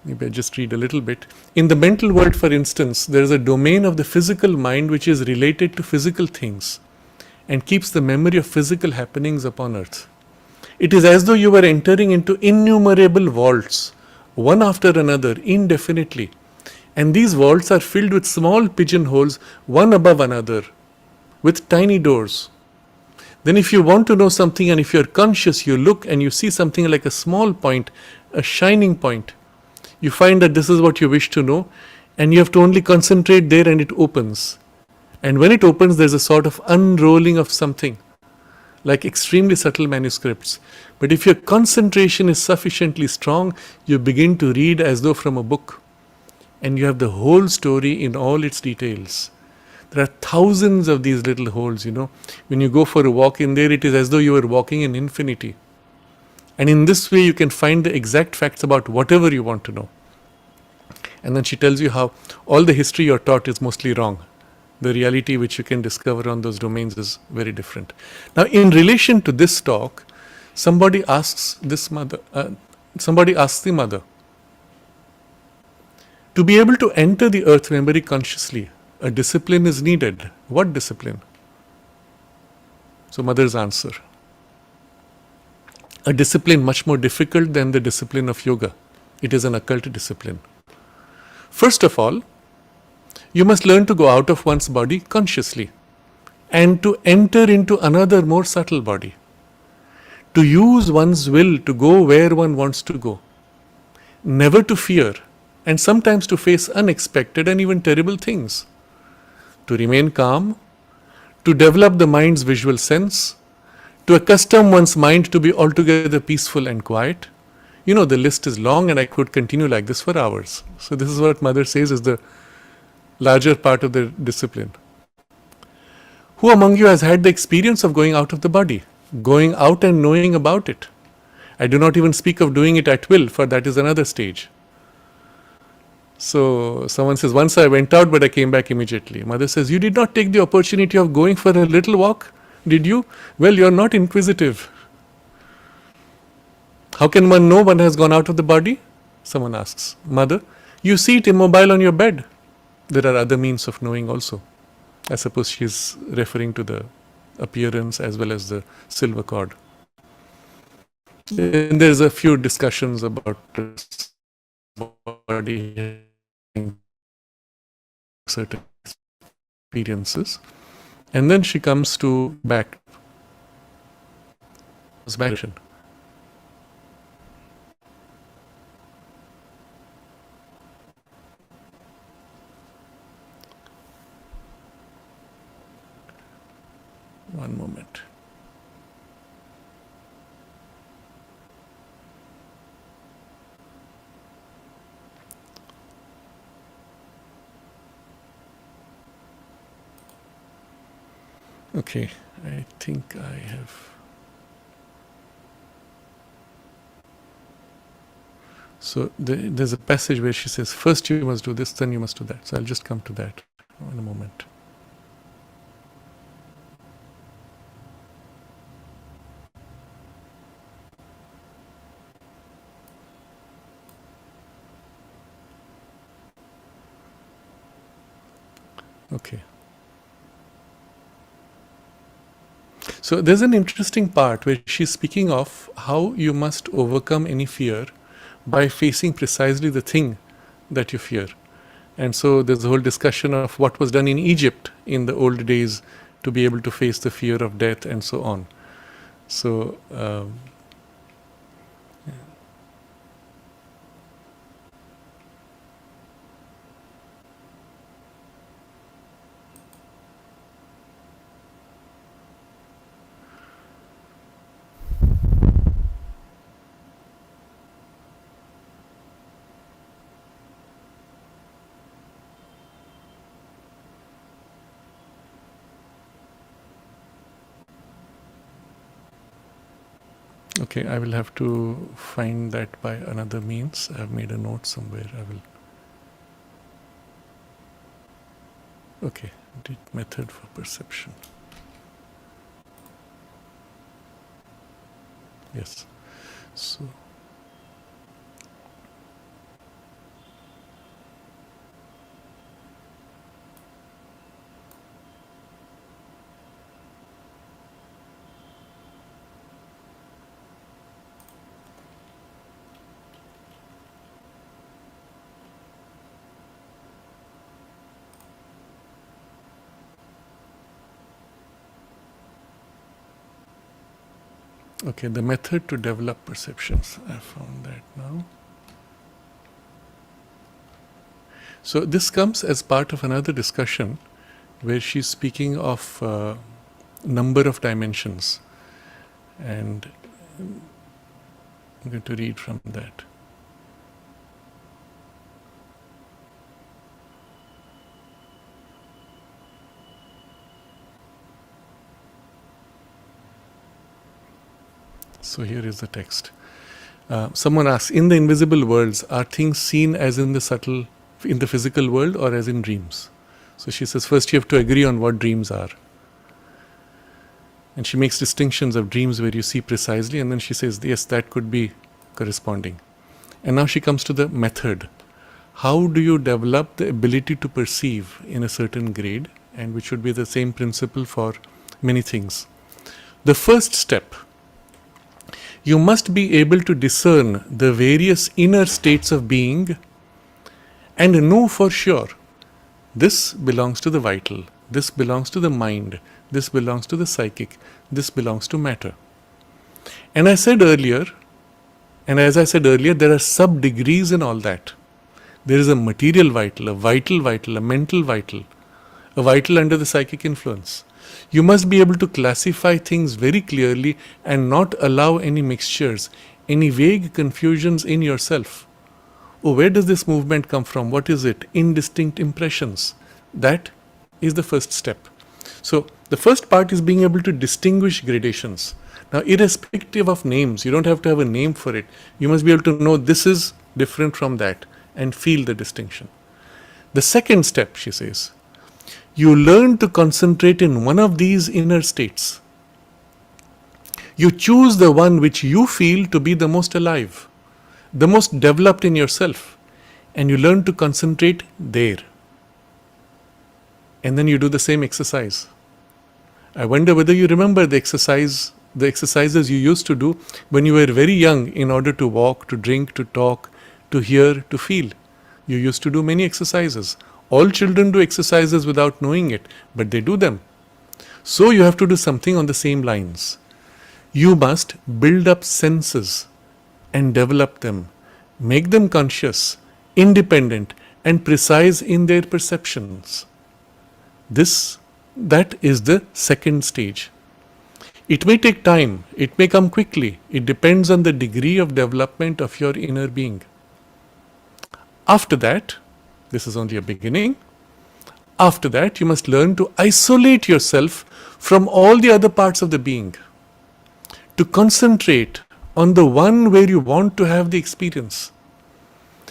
Maybe I just read a little bit. In the mental world, for instance, there is a domain of the physical mind which is related to physical things and keeps the memory of physical happenings upon earth. It is as though you were entering into innumerable vaults, one after another, indefinitely. And these vaults are filled with small pigeonholes, one above another, with tiny doors. Then if you want to know something and if you're conscious, you look and you see something like a small point, a shining point. You find that this is what you wish to know, and you have to only concentrate there and it opens. And when it opens, there's a sort of unrolling of something, like extremely subtle manuscripts. But if your concentration is sufficiently strong, you begin to read as though from a book, and you have the whole story in all its details. There are thousands of these little holes, When you go for a walk in there, it is as though you were walking in infinity. And in this way, you can find the exact facts about whatever you want to know. And then she tells you how all the history you're taught is mostly wrong. The reality which you can discover on those domains is very different. Now, in relation to this talk, somebody asks the mother, to be able to enter the earth memory consciously, a discipline is needed. What discipline? So, mother's answer, a discipline much more difficult than the discipline of yoga. It is an occult discipline. First of all, you must learn to go out of one's body consciously and to enter into another more subtle body. To use one's will to go where one wants to go. Never to fear, and sometimes to face unexpected and even terrible things. To remain calm, to develop the mind's visual sense, to accustom one's mind to be altogether peaceful and quiet. You know, the list is long and I could continue like this for hours. So this is what mother says is the larger part of the discipline. Who among you has had the experience of going out of the body, going out and knowing about it? I do not even speak of doing it at will, for that is another stage. So someone says, once I went out but I came back immediately. Mother says, you did not take the opportunity of going for a little walk, did you? Well, you are not inquisitive. How can one know one has gone out of the body? Someone asks. Mother, you see it immobile on your bed. There are other means of knowing also. I suppose she is referring to the appearance as well as the silver cord. And there's a few discussions about this body having certain experiences. And then she comes to back. One moment. Okay, I think I have. So there's a passage where she says, first you must do this, then you must do that. So I'll just come to that in a moment. Okay. So there's an interesting part where she's speaking of how you must overcome any fear by facing precisely the thing that you fear. And so there's a whole discussion of what was done in Egypt in the old days to be able to face the fear of death and so on. So okay, I will have to find that by another means. I've made a note somewhere. I will. Okay, method for perception. Yes. So. Okay, the method to develop perceptions. I found that now. So this comes as part of another discussion where she's speaking of number of dimensions. And I'm going to read from that. So here is the text. Someone asks, in the invisible worlds, are things seen as in the physical world or as in dreams? So she says, first you have to agree on what dreams are. And she makes distinctions of dreams where you see precisely, and then she says, yes, that could be corresponding. And now she comes to the method. How do you develop the ability to perceive in a certain grade, and which should be the same principle for many things? The first step, you must be able to discern the various inner states of being and know for sure this belongs to the vital, this belongs to the mind, this belongs to the psychic, this belongs to matter. And as I said earlier, there are sub-degrees in all that. There is a material vital, a vital vital, a mental vital, a vital under the psychic influence. You must be able to classify things very clearly and not allow any mixtures, any vague confusions in yourself. Oh, where does this movement come from? What is it? Indistinct impressions. That is the first step. So the first part is being able to distinguish gradations. Now, irrespective of names, you don't have to have a name for it. You must be able to know this is different from that and feel the distinction. The second step, she says, you learn to concentrate in one of these inner states. You choose the one which you feel to be the most alive, the most developed in yourself, and you learn to concentrate there. And then you do the same exercise. I wonder whether you remember the exercises you used to do when you were very young in order to walk, to drink, to talk, to hear, to feel. You used to do many exercises. All children do exercises without knowing it, but they do them. So you have to do something on the same lines. You must build up senses and develop them, make them conscious, independent, and precise in their perceptions. That is the second stage. It may take time, it may come quickly, it depends on the degree of development of your inner being. After that, this is only a beginning, after that you must learn to isolate yourself from all the other parts of the being, to concentrate on the one where you want to have the experience,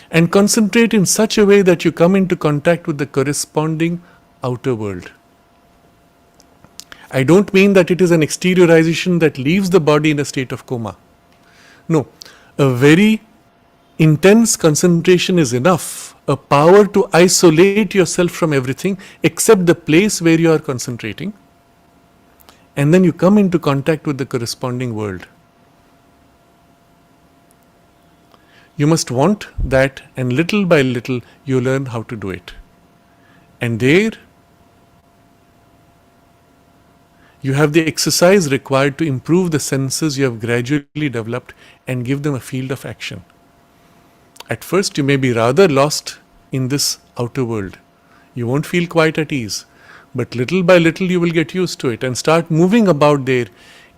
and concentrate in such a way that you come into contact with the corresponding outer world. I don't mean that it is an exteriorization that leaves the body in a state of coma. No, a very intense concentration is enough, a power to isolate yourself from everything except the place where you are concentrating, and then you come into contact with the corresponding world. You must want that, and little by little you learn how to do it. And there you have the exercise required to improve the senses you have gradually developed and give them a field of action. At first you may be rather lost in this outer world. You won't feel quite at ease, but little by little you will get used to it and start moving about there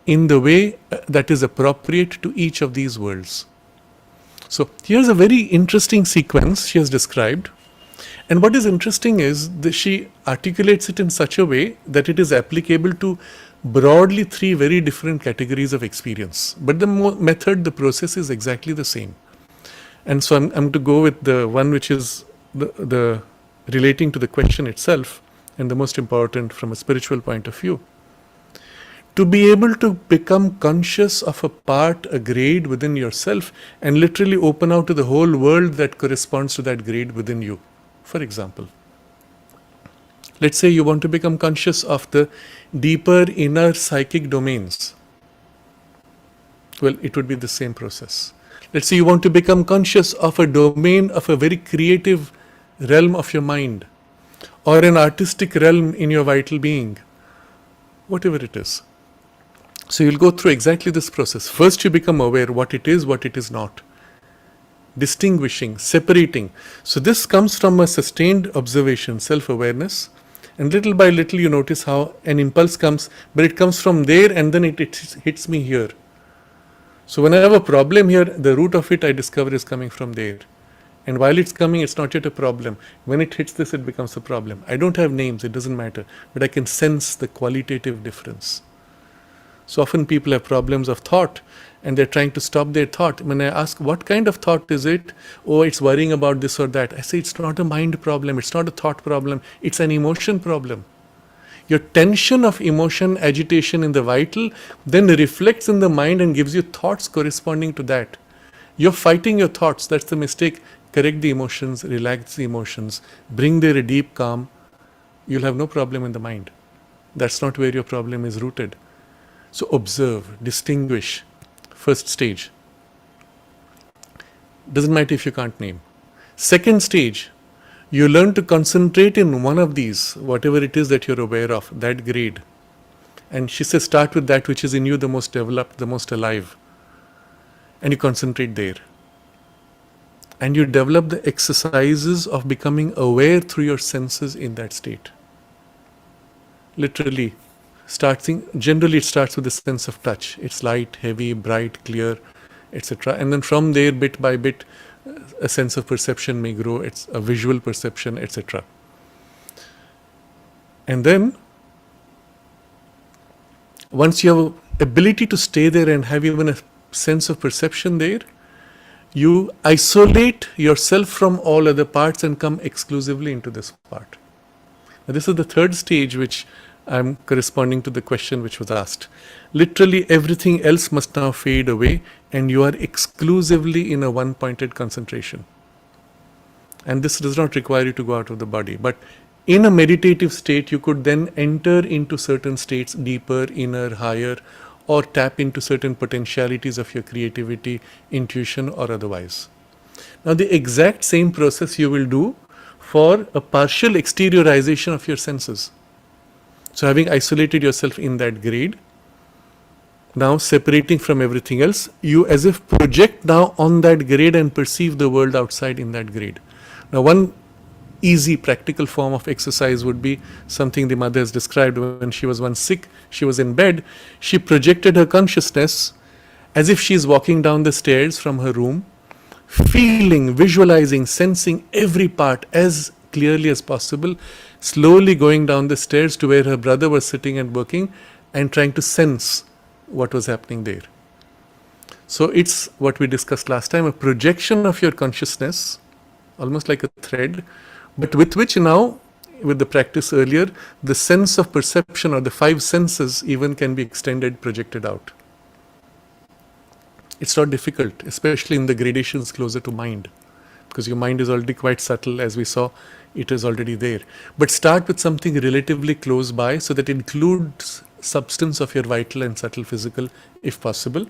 in the way that is appropriate to each of these worlds. So here's a very interesting sequence she has described. And what is interesting is that she articulates it in such a way that it is applicable to broadly three very different categories of experience. But the method, the process is exactly the same. And so I'm going to go with the one which is the relating to the question itself and the most important from a spiritual point of view. To be able to become conscious of a part, a grade within yourself, and literally open out to the whole world that corresponds to that grade within you. For example, let's say you want to become conscious of the deeper inner psychic domains. Well, it would be the same process. Let's say you want to become conscious of a domain of a very creative realm of your mind, or an artistic realm in your vital being, whatever it is. So you'll go through exactly this process. First you become aware what it is not. Distinguishing, separating. So this comes from a sustained observation, self-awareness, and little by little you notice how an impulse comes, but it comes from there and then it hits me here. So when I have a problem here, the root of it I discover is coming from there. And while it's coming, it's not yet a problem. When it hits this, it becomes a problem. I don't have names, it doesn't matter, but I can sense the qualitative difference. So often people have problems of thought and they're trying to stop their thought. When I ask, what kind of thought is it? Oh, it's worrying about this or that. I say, it's not a mind problem. It's not a thought problem. It's an emotion problem. Your tension of emotion, agitation in the vital then reflects in the mind and gives you thoughts corresponding to that. You're fighting your thoughts. That's the mistake. Correct the emotions, relax the emotions, bring there a deep calm. You'll have no problem in the mind. That's not where your problem is rooted. So observe, distinguish. First stage. Doesn't matter if you can't name. Second stage, you learn to concentrate in one of these, whatever it is that you're aware of, that grade. And she says, start with that which is in you the most developed, the most alive. And you concentrate there. And you develop the exercises of becoming aware through your senses in that state. Literally, generally it starts with the sense of touch. It's light, heavy, bright, clear, etc. And then from there, bit by bit, a sense of perception may grow. It's a visual perception, etc. And then, once you have ability to stay there and have even a sense of perception there, you isolate yourself from all other parts and come exclusively into this part. Now, this is the third stage which I'm corresponding to the question which was asked. Literally everything else must now fade away and you are exclusively in a one-pointed concentration. And this does not require you to go out of the body. But in a meditative state, you could then enter into certain states, deeper, inner, higher, or tap into certain potentialities of your creativity, intuition, or otherwise. Now, the exact same process you will do for a partial exteriorization of your senses. So having isolated yourself in that grade, now separating from everything else, you as if project now on that grade and perceive the world outside in that grade. Now, one easy practical form of exercise would be something the mother has described. When she was once sick, she was in bed, she projected her consciousness as if she is walking down the stairs from her room, feeling, visualizing, sensing every part as clearly as possible, slowly going down the stairs to where her brother was sitting and working and trying to sense what was happening there. So it's what we discussed last time, a projection of your consciousness, almost like a thread, but with which now, with the practice earlier, the sense of perception or the five senses even can be extended, projected out. It's not difficult, especially in the gradations closer to mind, because your mind is already quite subtle, as we saw, it is already there. But start with something relatively close by so that it includes substance of your vital and subtle physical, if possible.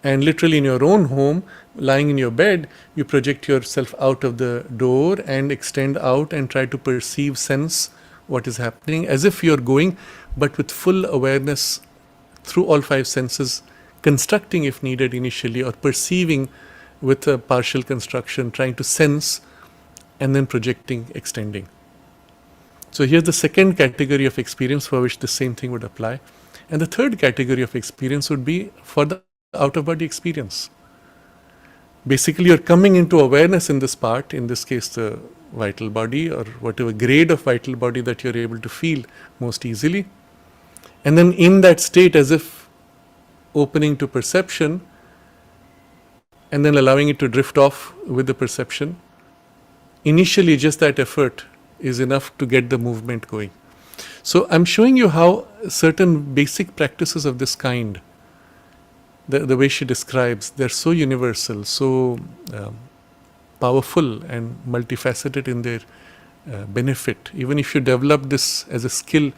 And literally in your own home, lying in your bed, you project yourself out of the door and extend out and try to perceive, sense what is happening, as if you're going, but with full awareness through all five senses, constructing if needed initially, or perceiving with a partial construction, trying to sense and then projecting, extending. So here's the second category of experience for which the same thing would apply. And the third category of experience would be for the out-of-body experience. Basically, you're coming into awareness in this part, in this case the vital body or whatever grade of vital body that you're able to feel most easily. And then in that state, as if opening to perception and then allowing it to drift off with the perception. Initially, just that effort is enough to get the movement going. So I'm showing you how certain basic practices of this kind, the way she describes, they're so universal, so powerful and multifaceted in their benefit. Even if you develop this as a skill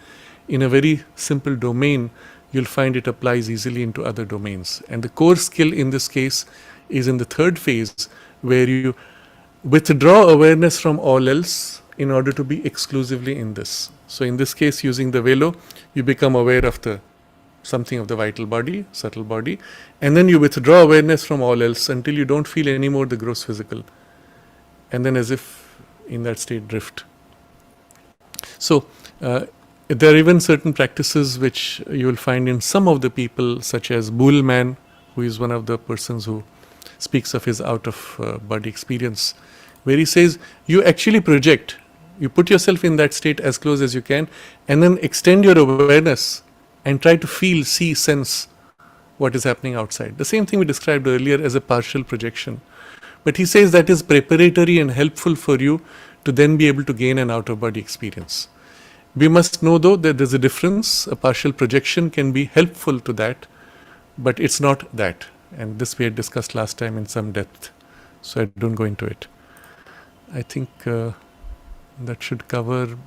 in a very simple domain, you'll find it applies easily into other domains. And the core skill in this case is in the third phase, where you withdraw awareness from all else in order to be exclusively in this. So in this case, using the velo, you become aware of something of the vital body, subtle body, and then you withdraw awareness from all else until you don't feel anymore the gross physical. And then as if in that state drift. So there are even certain practices which you will find in some of the people, such as Bullman, who is one of the persons who speaks of his out-of-body experience, where he says you actually project, you put yourself in that state as close as you can, and then extend your awareness and try to feel, see, sense what is happening outside. The same thing we described earlier as a partial projection. But he says that is preparatory and helpful for you to then be able to gain an out-of-body experience. We must know though that there's a difference. A partial projection can be helpful to that, but it's not that. And this we had discussed last time in some depth, so I don't go into it. I think that should cover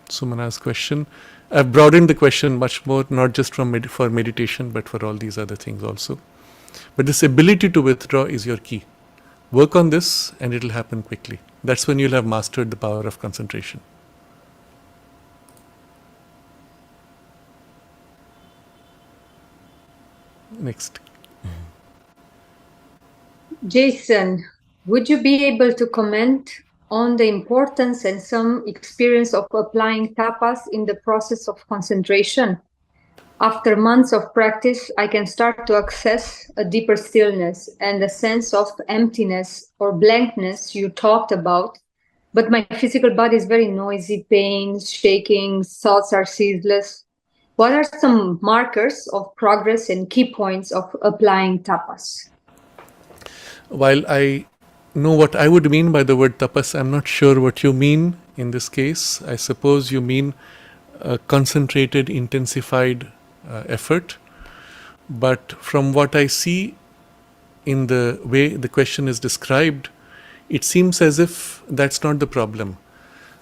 Sumana's question. I've broadened the question much more, not just for meditation, but for all these other things also. But this ability to withdraw is your key. Work on this and it will happen quickly. That's when you'll have mastered the power of concentration. Next. Jason, would you be able to comment on the importance and some experience of applying tapas in the process of concentration? After months of practice, I can start to access a deeper stillness and a sense of emptiness or blankness you talked about, but my physical body is very noisy, pains, shaking, thoughts are ceaseless. What are some markers of progress and key points of applying tapas? While I know what I would mean by the word tapas, I'm not sure what you mean in this case. I suppose you mean a concentrated, intensified effort. But from what I see in the way the question is described, it seems as if that's not the problem.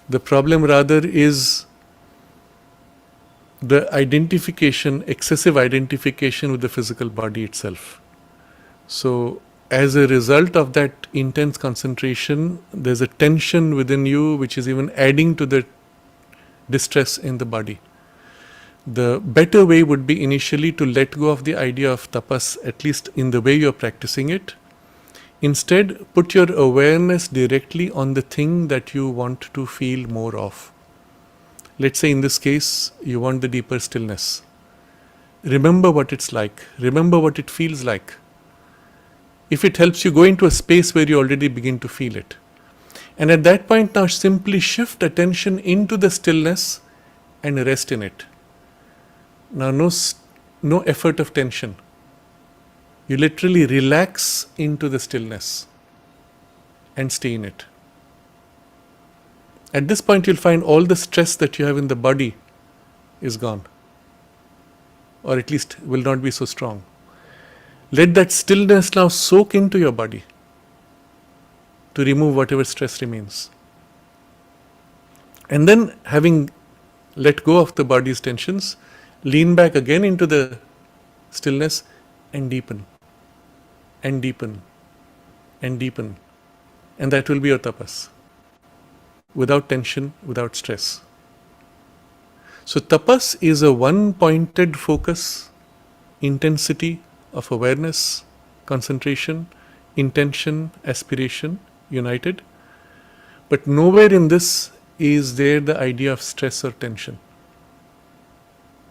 The problem rather is the identification, excessive identification with the physical body itself. So as a result of that intense concentration, there's a tension within you which is even adding to the distress in the body. The better way would be initially to let go of the idea of tapas, at least in the way you're practicing it. Instead, put your awareness directly on the thing that you want to feel more of. Let's say in this case, you want the deeper stillness. Remember what it's like. Remember what it feels like. If it helps you, go into a space where you already begin to feel it. And at that point now simply shift attention into the stillness and rest in it. Now no effort of tension. You literally relax into the stillness and stay in it. At this point you'll find all the stress that you have in the body is gone, or at least will not be so strong. Let that stillness now soak into your body to remove whatever stress remains. And then, having let go of the body's tensions, lean back again into the stillness and deepen, and deepen, and deepen. And that will be your tapas. Without tension, without stress. So tapas is a one-pointed focus, intensity of awareness, concentration, intention, aspiration, united. But nowhere in this is there the idea of stress or tension.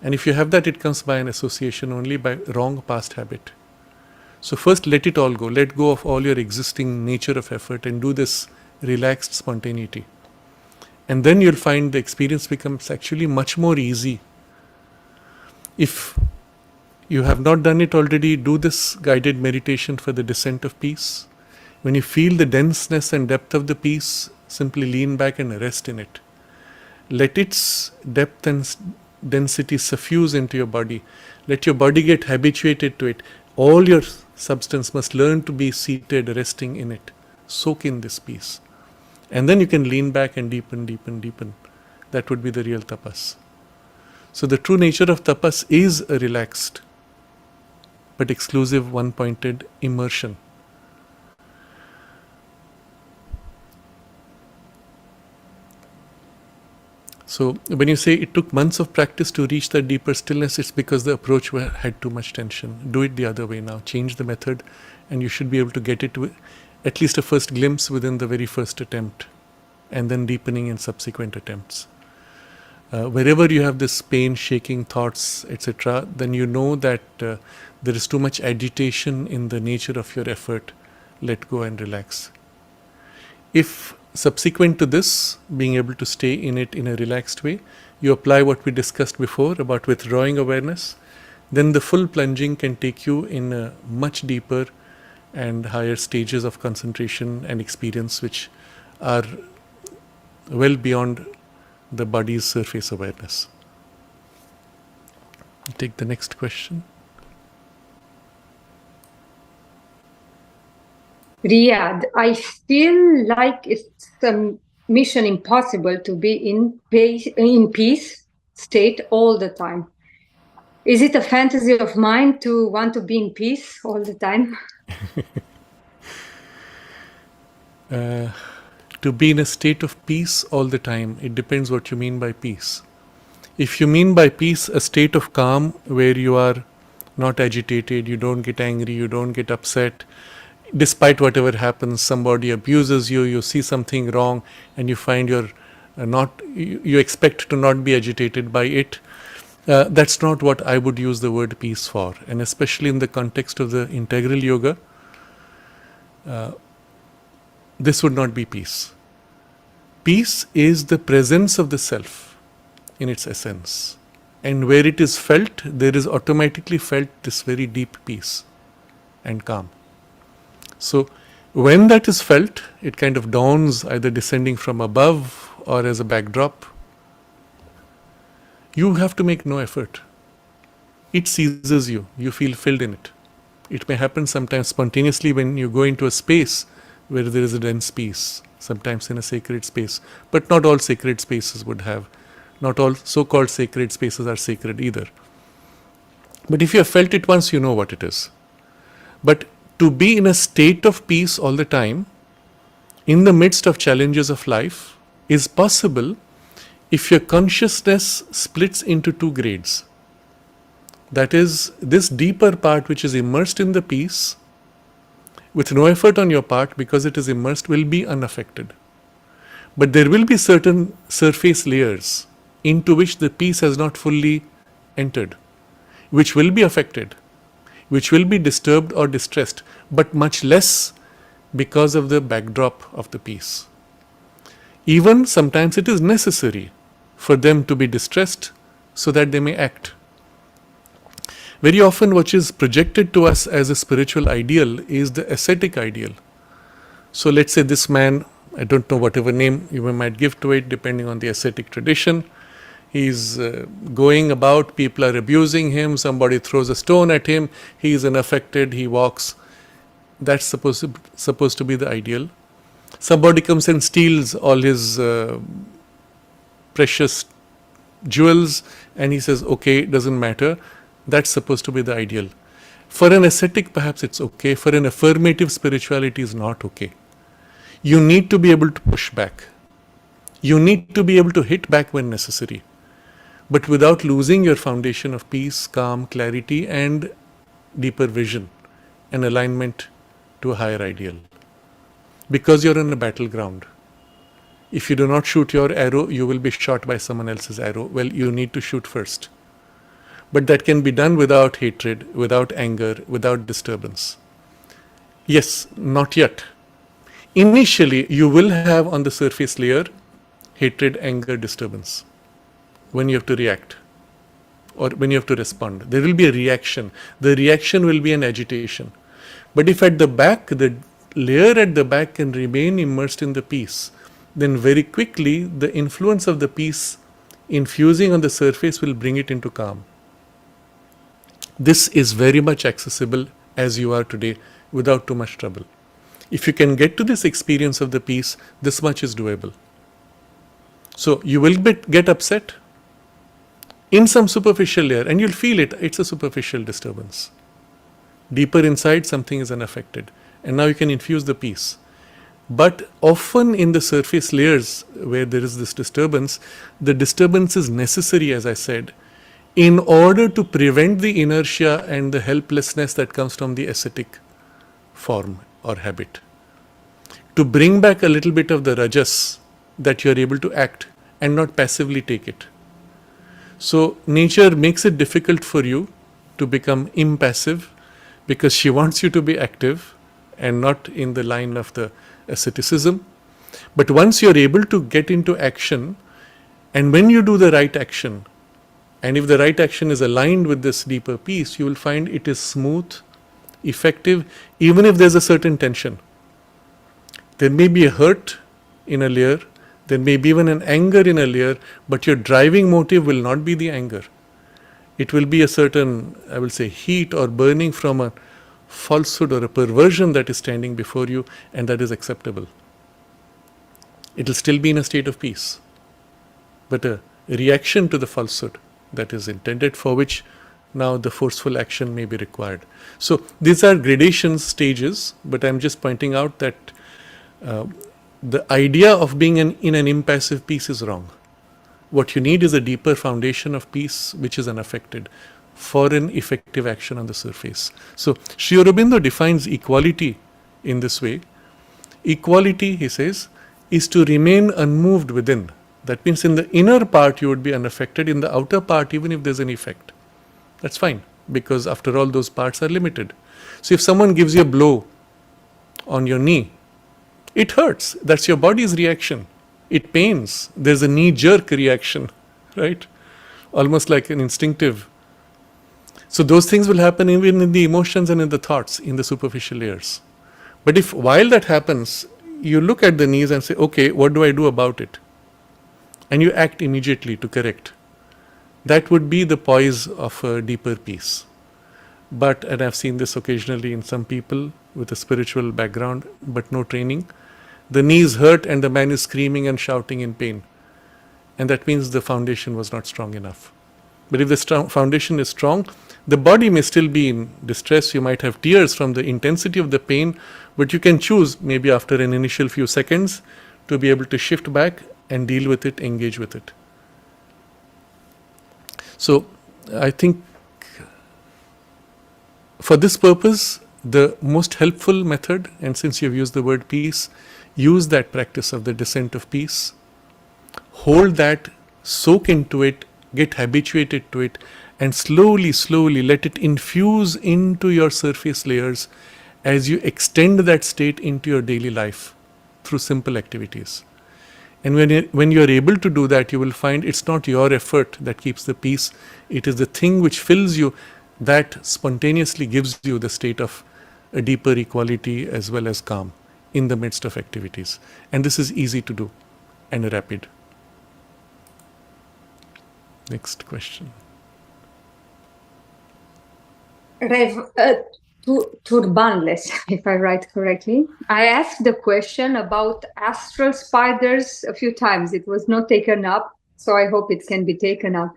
And if you have that, it comes by an association only, by wrong past habit. So first let it all go. Let go of all your existing nature of effort and do this relaxed spontaneity. And then you'll find the experience becomes actually much more easy. If you have not done it already, do this guided meditation for the descent of peace. When you feel the denseness and depth of the peace, simply lean back and rest in it. Let its depth and density suffuse into your body. Let your body get habituated to it. All your substance must learn to be seated, resting in it. Soak in this peace. And then you can lean back and deepen, deepen, deepen. That would be the real tapas. So the true nature of tapas is a relaxed but exclusive one-pointed immersion. So when you say it took months of practice to reach that deeper stillness, it's because the approach had too much tension. Do it the other way now. Change the method and you should be able to get it with at least a first glimpse within the very first attempt, and then deepening in subsequent attempts. Wherever you have this pain, shaking thoughts, etc., then you know that there is too much agitation in the nature of your effort. Let go and relax. If subsequent to this, being able to stay in it in a relaxed way, you apply what we discussed before about withdrawing awareness, then the full plunging can take you in a much deeper and higher stages of concentration and experience, which are well beyond the body's surface awareness. Take the next question. Riyadh, I feel like it's a mission impossible to be in peace state all the time. Is it a fantasy of mine to want to be in peace all the time? To be in a state of peace all the time, it depends what you mean by peace. If you mean by peace a state of calm where you are not agitated, you don't get angry, you don't get upset, despite whatever happens, somebody abuses you, you see something wrong, and you find you expect to not be agitated by it. That's not what I would use the word peace for, and especially in the context of the integral yoga, this would not be peace. Peace is the presence of the self in its essence, and where it is felt, there is automatically felt this very deep peace and calm. So when that is felt, it kind of dawns either descending from above or as a backdrop. You have to make no effort. It seizes you. You feel filled in it. It may happen sometimes spontaneously when you go into a space where there is a dense peace, sometimes in a sacred space. But not all sacred spaces would have. Not all so-called sacred spaces are sacred either. But if you have felt it once, you know what it is. But to be in a state of peace all the time, in the midst of challenges of life, is possible if your consciousness splits into two grades. That is, this deeper part which is immersed in the peace, with no effort on your part because it is immersed, will be unaffected. But there will be certain surface layers into which the peace has not fully entered, which will be affected, which will be disturbed or distressed, but much less because of the backdrop of the peace. Even sometimes it is necessary for them to be distressed so that they may act. Very often what is projected to us as a spiritual ideal is the ascetic ideal. So let's say this man, I don't know whatever name you might give to it depending on the ascetic tradition, he's going about, people are abusing him, somebody throws a stone at him, he is unaffected, he walks. That's supposed to be the ideal. Somebody comes and steals all his precious jewels and he says, okay, it doesn't matter. That's supposed to be the ideal. For an ascetic, perhaps it's okay. For an affirmative spirituality, is not okay. You need to be able to push back. You need to be able to hit back when necessary, but without losing your foundation of peace, calm, clarity, and deeper vision and alignment to a higher ideal. Because you're in a battleground. If you do not shoot your arrow, you will be shot by someone else's arrow. Well, you need to shoot first. But that can be done without hatred, without anger, without disturbance. Yes, not yet. Initially, you will have on the surface layer hatred, anger, disturbance when you have to react or when you have to respond. There will be a reaction. The reaction will be an agitation. But if at the back, the layer at the back can remain immersed in the peace, then very quickly the influence of the peace infusing on the surface will bring it into calm. This is very much accessible as you are today without too much trouble. If you can get to this experience of the peace, this much is doable. So you will get upset in some superficial layer and you'll feel it. It's a superficial disturbance. Deeper inside, something is unaffected. And now you can infuse the peace. But often in the surface layers where there is this disturbance, the disturbance is necessary, as I said, in order to prevent the inertia and the helplessness that comes from the ascetic form or habit. To bring back a little bit of the rajas, that you are able to act and not passively take it. So nature makes it difficult for you to become impassive because she wants you to be active and not in the line of the asceticism. But once you're able to get into action, and when you do the right action, And if the right action is aligned with this deeper peace, you will find it is smooth, effective, even if there's a certain tension. There may be a hurt in a layer, there may be even an anger in a layer, but your driving motive will not be the anger. It will be a certain, I will say, heat or burning from a falsehood or a perversion that is standing before you, and that is acceptable. It will still be in a state of peace, but a reaction to the falsehood that is intended, for which now the forceful action may be required. So these are gradations, stages, but I'm just pointing out that the idea of being in an impassive peace is wrong. What you need is a deeper foundation of peace which is unaffected for an effective action on the surface. So Sri Aurobindo defines equality in this way. Equality, he says, is to remain unmoved within. That means in the inner part you would be unaffected, in the outer part even if there's an effect. That's fine, because after all those parts are limited. So if someone gives you a blow on your knee, it hurts. That's your body's reaction. It pains. There's a knee-jerk reaction, right? Almost like an instinctive. So those things will happen even in the emotions and in the thoughts, in the superficial layers. But if while that happens, you look at the knees and say, okay, what do I do about it? And you act immediately to correct. That would be the poise of a deeper peace. But, and I've seen this occasionally in some people with a spiritual background, but no training, the knees hurt and the man is screaming and shouting in pain. And that means the foundation was not strong enough. But if the foundation is strong, the body may still be in distress. You might have tears from the intensity of the pain, but you can choose maybe after an initial few seconds to be able to shift back and deal with it, engage with it. So I think for this purpose, the most helpful method, and since you've used the word peace, use that practice of the descent of peace. Hold that, soak into it, get habituated to it, and slowly, slowly let it infuse into your surface layers as you extend that state into your daily life through simple activities. And when you are able to do that, you will find it's not your effort that keeps the peace, it is the thing which fills you that spontaneously gives you the state of a deeper equality as well as calm in the midst of activities. And this is easy to do and rapid. Next question. Turbanless, if I write correctly. I asked the question about astral spiders a few times. It was not taken up, so I hope it can be taken up.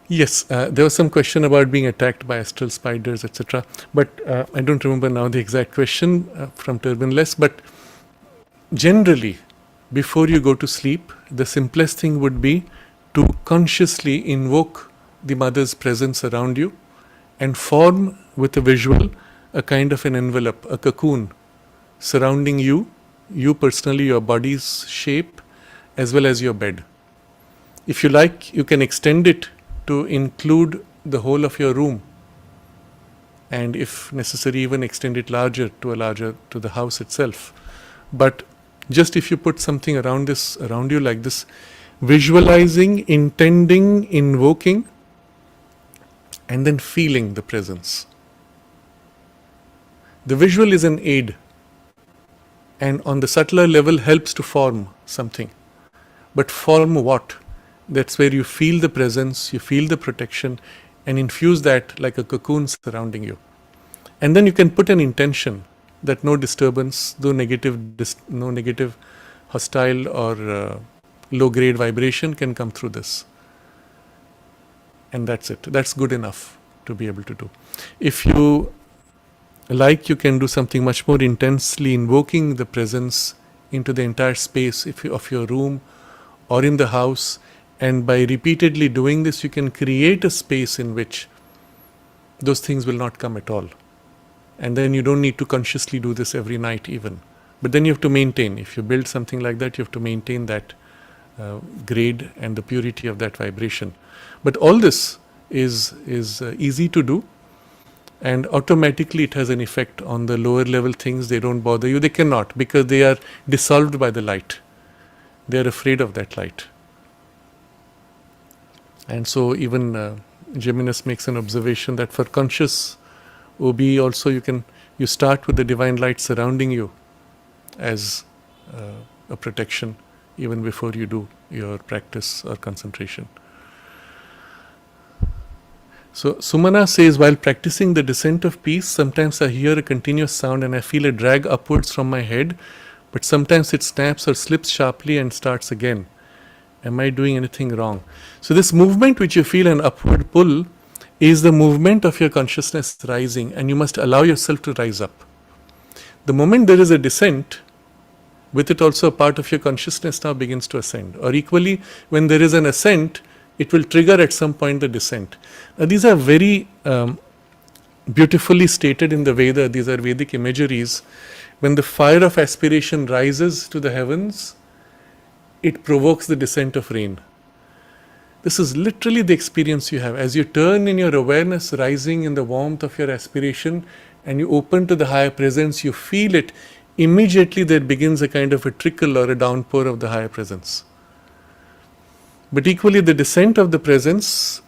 Yes, there was some question about being attacked by astral spiders, etc. But I don't remember now the exact question from Turbanless. But generally, before you go to sleep, the simplest thing would be to consciously invoke the mother's presence around you and form with a visual a kind of an envelope, a cocoon surrounding you personally, your body's shape, as well as your bed. If you like, you can extend it to include the whole of your room, and if necessary even extend it larger to the house itself. But just if you put something around you like this, visualizing, intending, invoking, and then feeling the presence. The visual is an aid, and on the subtler level helps to form something. But form what? That's where you feel the presence, you feel the protection, and infuse that like a cocoon surrounding you. And then you can put an intention that no disturbance, no negative, hostile or low-grade vibration can come through this. And that's it. That's good enough to be able to do. If you like, you can do something much more intensely, invoking the presence into the entire space of your room or in the house. And by repeatedly doing this, you can create a space in which those things will not come at all. And then you don't need to consciously do this every night even. But then you have to maintain. If you build something like that, you have to maintain that grade and the purity of that vibration. But all this is easy to do, and automatically it has an effect on the lower level things. They don't bother you. They cannot, because they are dissolved by the light. They are afraid of that light. And so even Geminus makes an observation that for conscious OBE also you start with the divine light surrounding you as a protection even before you do your practice or concentration. So Sumana says, while practicing the descent of peace, sometimes I hear a continuous sound and I feel a drag upwards from my head, but sometimes it snaps or slips sharply and starts again. Am I doing anything wrong? So this movement which you feel an upward pull is the movement of your consciousness rising, and you must allow yourself to rise up. The moment there is a descent, with it also a part of your consciousness now begins to ascend. Or equally, when there is an ascent, it will trigger at some point the descent. Now these are very beautifully stated in the Veda. These are Vedic imageries. When the fire of aspiration rises to the heavens, it provokes the descent of rain. This is literally the experience you have. As you turn in your awareness rising in the warmth of your aspiration and you open to the higher presence, you feel it. Immediately there begins a kind of a trickle or a downpour of the higher presence. But equally, the descent of the presence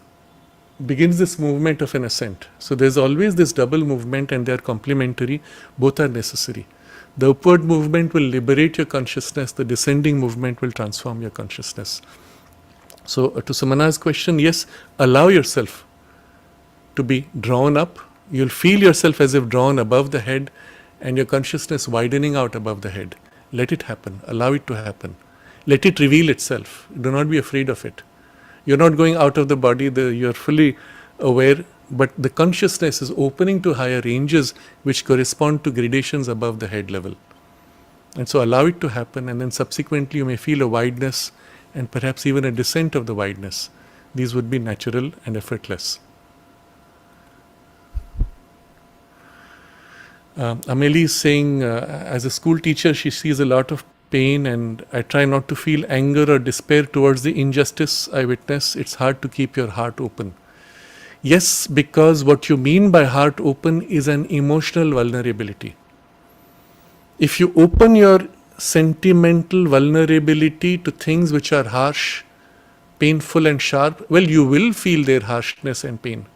begins this movement of an ascent. So there's always this double movement, and they're complementary. Both are necessary. The upward movement will liberate your consciousness. The descending movement will transform your consciousness. So to Samana's question, yes, allow yourself to be drawn up. You'll feel yourself as if drawn above the head and your consciousness widening out above the head. Let it happen. Allow it to happen. Let it reveal itself. Do not be afraid of it. You're not going out of the body. You're fully aware, but the consciousness is opening to higher ranges which correspond to gradations above the head level. And so allow it to happen, and then subsequently you may feel a wideness and perhaps even a descent of the wideness. These would be natural and effortless. Amelie is saying, as a school teacher, she sees a lot of pain, and I try not to feel anger or despair towards the injustice I witness. It's hard to keep your heart open. Yes, because what you mean by heart open is an emotional vulnerability. If you open your sentimental vulnerability to things which are harsh, painful and sharp, well, you will feel their harshness and pain.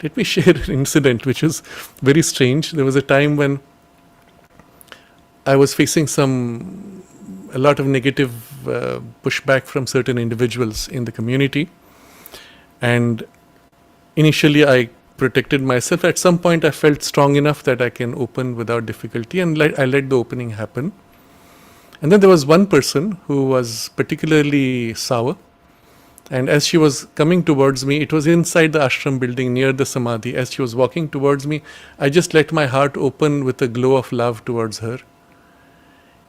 Let me share an incident which was very strange. There was a time when I was facing a lot of negative pushback from certain individuals in the community, and initially I protected myself. At some point I felt strong enough that I can open without difficulty, and I let the opening happen. And then there was one person who was particularly sour, and as she was coming towards me, it was inside the ashram building near the samadhi. As she was walking towards me, I just let my heart open with a glow of love towards her.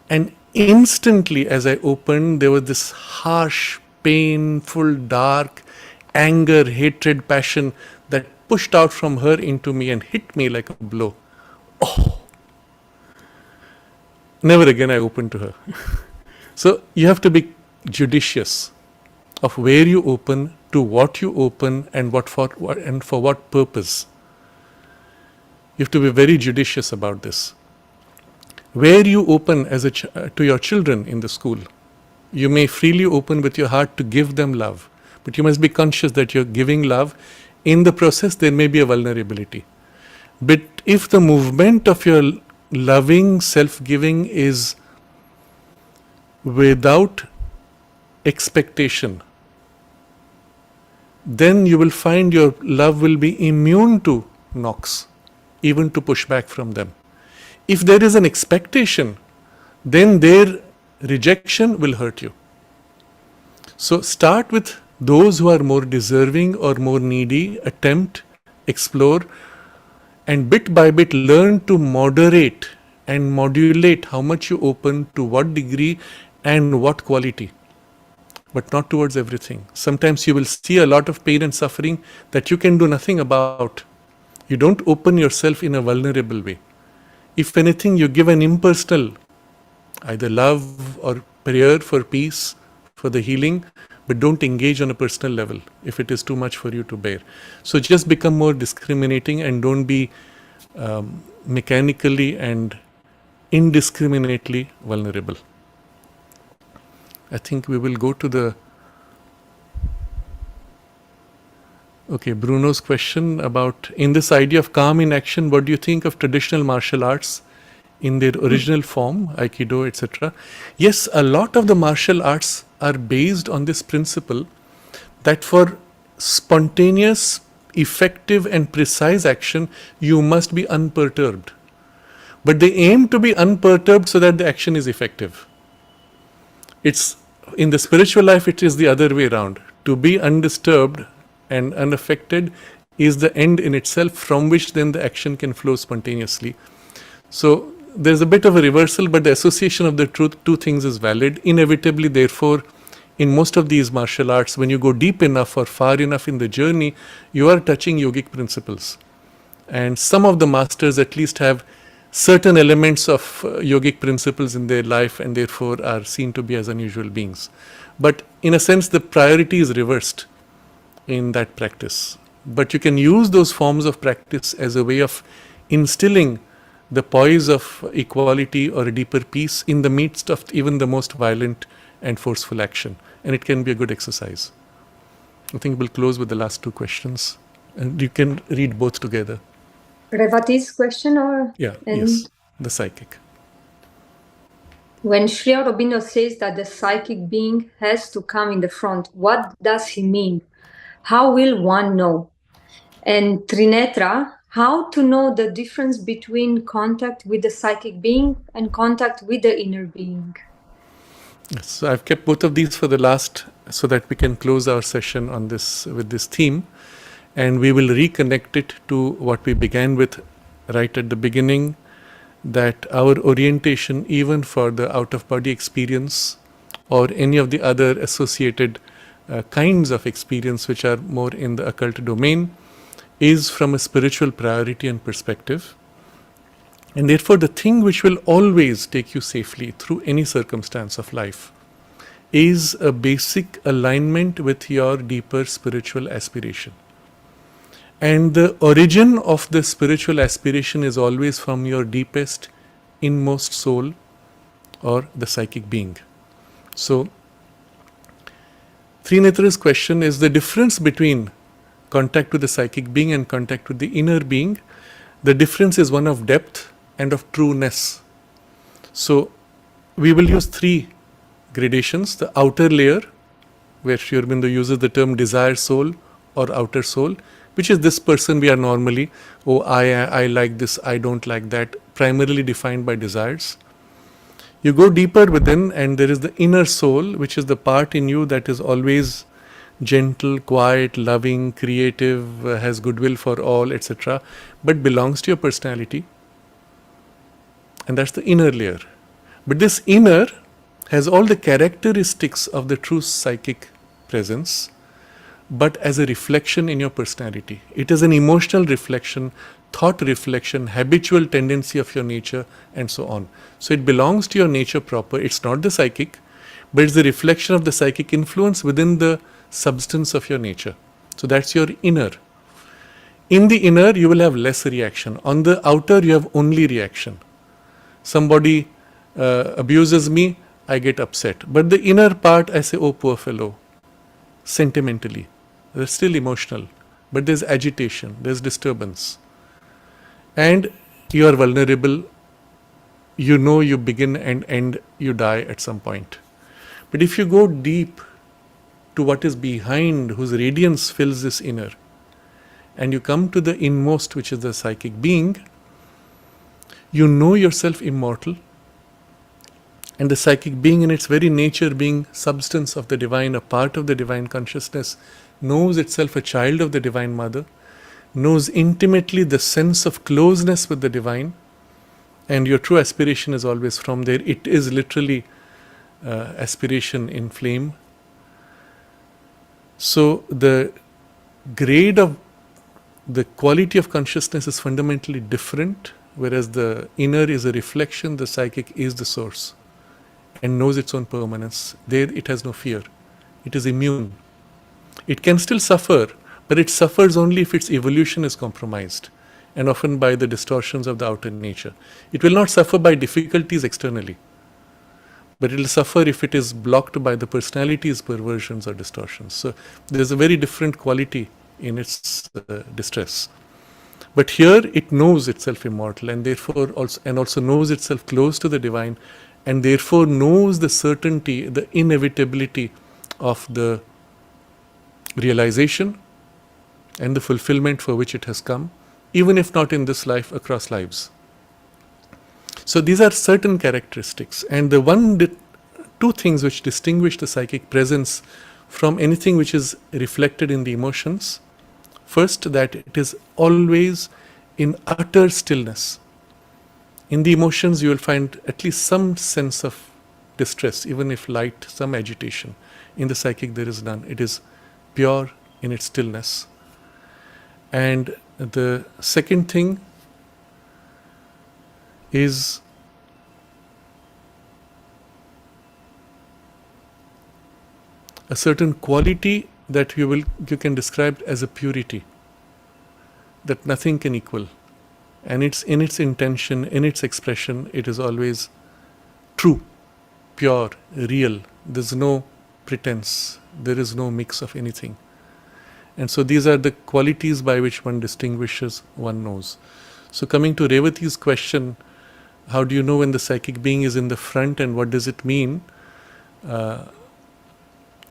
And instantly as I opened, there was this harsh, painful, dark anger, hatred, passion that pushed out from her into me and hit me like a blow. Oh! Never again I opened to her. So you have to be judicious of where you open, to what you open, and for what purpose. You have to be very judicious about this. Where you open to your children in the school, you may freely open with your heart to give them love, but you must be conscious that you're giving love. In the process, there may be a vulnerability. But if the movement of your loving, self-giving is without expectation, then you will find your love will be immune to knocks, even to pushback from them. If there is an expectation, then their rejection will hurt you. So start with those who are more deserving or more needy, attempt, explore, and bit by bit learn to moderate and modulate how much you open, to what degree and what quality, but not towards everything. Sometimes you will see a lot of pain and suffering that you can do nothing about. You don't open yourself in a vulnerable way. If anything, you give an impersonal, either love or prayer for peace, for the healing, but don't engage on a personal level if it is too much for you to bear. So just become more discriminating and don't be mechanically and indiscriminately vulnerable. I think we will go to the Okay, Bruno's question about, in this idea of calm in action, what do you think of traditional martial arts in their original form, Aikido, etc.? Yes, a lot of the martial arts are based on this principle that for spontaneous, effective, and precise action, you must be unperturbed. But they aim to be unperturbed so that the action is effective. It's in the spiritual life, it is the other way around. To be undisturbed and unaffected is the end in itself, from which then the action can flow spontaneously. So there's a bit of a reversal, but the association of the two things is valid. Inevitably, therefore, in most of these martial arts, when you go deep enough or far enough in the journey, you are touching yogic principles. And some of the masters at least have certain elements of yogic principles in their life, and therefore are seen to be as unusual beings. But in a sense, the priority is reversed in that practice. But you can use those forms of practice as a way of instilling the poise of equality or a deeper peace in the midst of even the most violent and forceful action. And it can be a good exercise. I think we'll close with the last two questions. And you can read both together. Revati's question, or? Yeah, yes, the psychic. When Sri Aurobindo says that the psychic being has to come in the front, what does he mean? How will one know? And Trinetra, how to know the difference between contact with the psychic being and contact with the inner being? So I've kept both of these for the last, so that we can close our session on this with this theme, and we will reconnect it to what we began with right at the beginning, that our orientation, even for the out-of-body experience or any of the other associated kinds of experience which are more in the occult domain, is from a spiritual priority and perspective. And therefore, the thing which will always take you safely through any circumstance of life is a basic alignment with your deeper spiritual aspiration. And the origin of the spiritual aspiration is always from your deepest, inmost soul or the psychic being. So, Trinetra's question is the difference between contact with the psychic being and contact with the inner being. The difference is one of depth and of trueness. So, we will use three gradations. The outer layer, where Sri Aurobindo uses the term desire soul or outer soul, which is this person we are normally, oh, I like this, I don't like that, primarily defined by desires. You go deeper within, and there is the inner soul, which is the part in you that is always gentle, quiet, loving, creative, has goodwill for all, etc., but belongs to your personality. And that's the inner layer. But this inner has all the characteristics of the true psychic presence, but as a reflection in your personality. It is an emotional reflection, thought reflection, habitual tendency of your nature, and so on. So it belongs to your nature proper. It's not the psychic, but it's the reflection of the psychic influence within the substance of your nature. So that's your inner. In the inner, you will have less reaction. On the outer, you have only reaction. Somebody abuses me, I get upset. But the inner part, I say, oh, poor fellow, sentimentally. They're still emotional, but there's agitation, there's disturbance. And you are vulnerable. You know you begin and end, you die at some point. But if you go deep to what is behind, whose radiance fills this inner, and you come to the inmost, which is the psychic being, you know yourself immortal, and the psychic being in its very nature, being substance of the divine, a part of the divine consciousness, knows itself a child of the Divine Mother, knows intimately the sense of closeness with the divine, and your true aspiration is always from there. It is literally aspiration in flame. So the grade of the quality of consciousness is fundamentally different, whereas the inner is a reflection, the psychic is the source and knows its own permanence. There it has no fear. It is immune. It can still suffer, but it suffers only if its evolution is compromised, and often by the distortions of the outer nature. It will not suffer by difficulties externally, but it will suffer if it is blocked by the personality's perversions or distortions. So there is a very different quality in its distress. But here it knows itself immortal, and therefore also knows itself close to the divine, and therefore knows the certainty, the inevitability of the realization and the fulfillment for which it has come, even if not in this life, across lives. So these are certain characteristics, and two things which distinguish the psychic presence from anything which is reflected in the emotions. First, that it is always in utter stillness. In the emotions, you will find at least some sense of distress, even if light, some agitation. In the psychic, there is none. It is pure in its stillness. And the second thing is a certain quality that you can describe as a purity that nothing can equal. And it's in its intention, in its expression, it is always true, pure, real. There's no pretense. There is no mix of anything. And so these are the qualities by which one distinguishes, one knows. So coming to Revati's question, how do you know when the psychic being is in the front and what does it mean?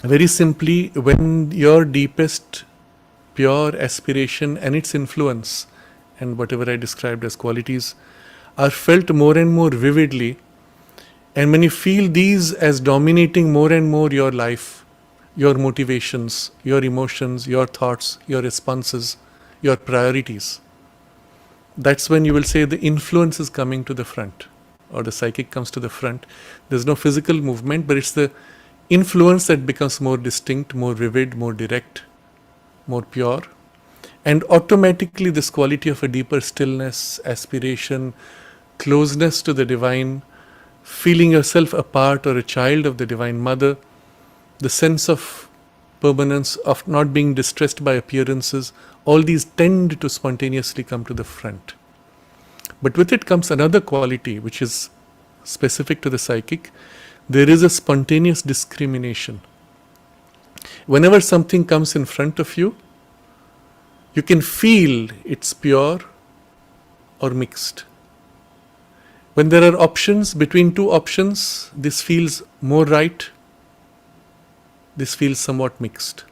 Very simply, when your deepest pure aspiration and its influence and whatever I described as qualities are felt more and more vividly, and when you feel these as dominating more and more your life, your motivations, your emotions, your thoughts, your responses, your priorities, that's when you will say the influence is coming to the front, or the psychic comes to the front. There's no physical movement, but it's the influence that becomes more distinct, more vivid, more direct, more pure. And automatically this quality of a deeper stillness, aspiration, closeness to the divine, feeling yourself a part or a child of the Divine Mother, the sense of permanence, of not being distressed by appearances, all these tend to spontaneously come to the front. But with it comes another quality which is specific to the psychic. There is a spontaneous discrimination. Whenever something comes in front of you, you can feel it's pure or mixed. When there are options, between two options, this feels more right, this feels somewhat mixed.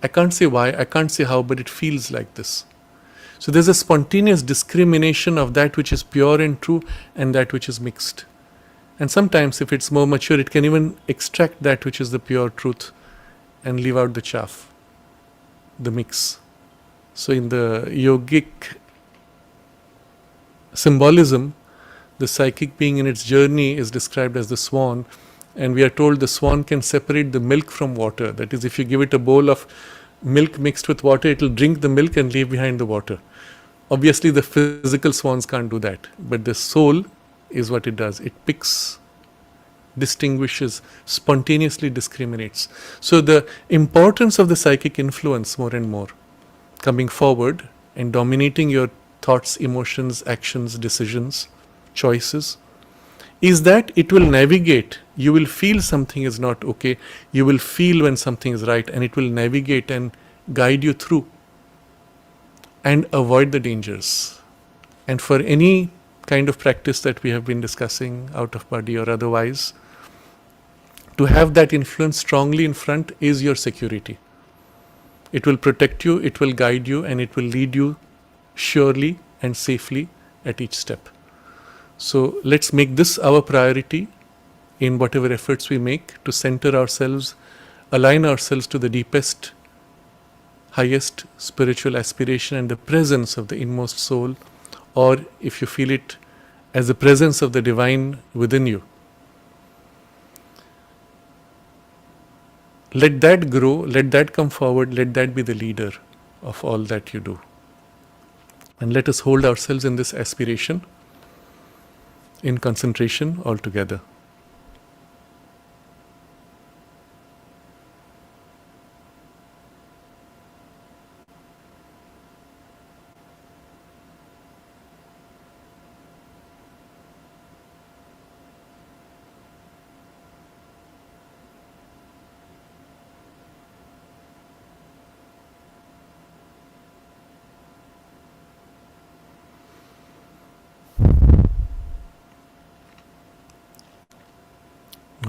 I can't say why, I can't say how, but it feels like this. So there's a spontaneous discrimination of that which is pure and true and that which is mixed. And sometimes, if it's more mature, it can even extract that which is the pure truth and leave out the chaff, the mix. So in the yogic symbolism, the psychic being in its journey is described as the swan, and we are told the swan can separate the milk from water. That is, if you give it a bowl of milk mixed with water, it will drink the milk and leave behind the water. Obviously, the physical swans can't do that, but the soul is what it does. It picks, distinguishes, spontaneously discriminates. So the importance of the psychic influence more and more coming forward and dominating your thoughts, emotions, actions, decisions, choices, is that it will navigate. You will feel something is not okay. You will feel when something is right, and it will navigate and guide you through and avoid the dangers. And for any kind of practice that we have been discussing, out of body or otherwise, to have that influence strongly in front is your security. It will protect you, it will guide you, and it will lead you surely and safely at each step. So let's make this our priority in whatever efforts we make to center ourselves, align ourselves to the deepest, highest spiritual aspiration and the presence of the inmost soul, or if you feel it as the presence of the divine within you. Let that grow, let that come forward, let that be the leader of all that you do. And let us hold ourselves in this aspiration, in concentration altogether.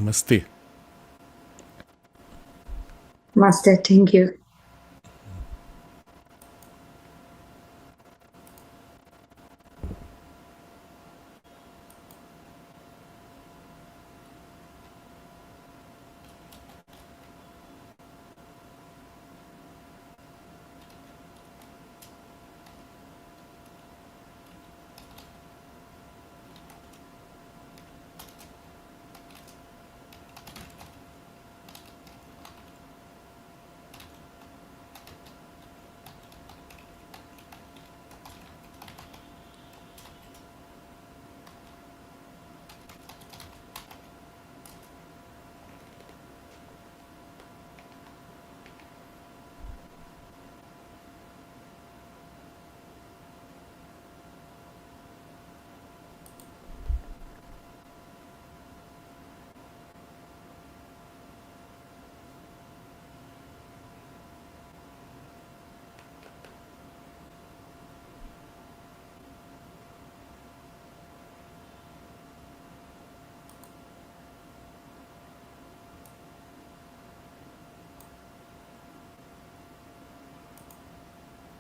Namaste. Master, thank you.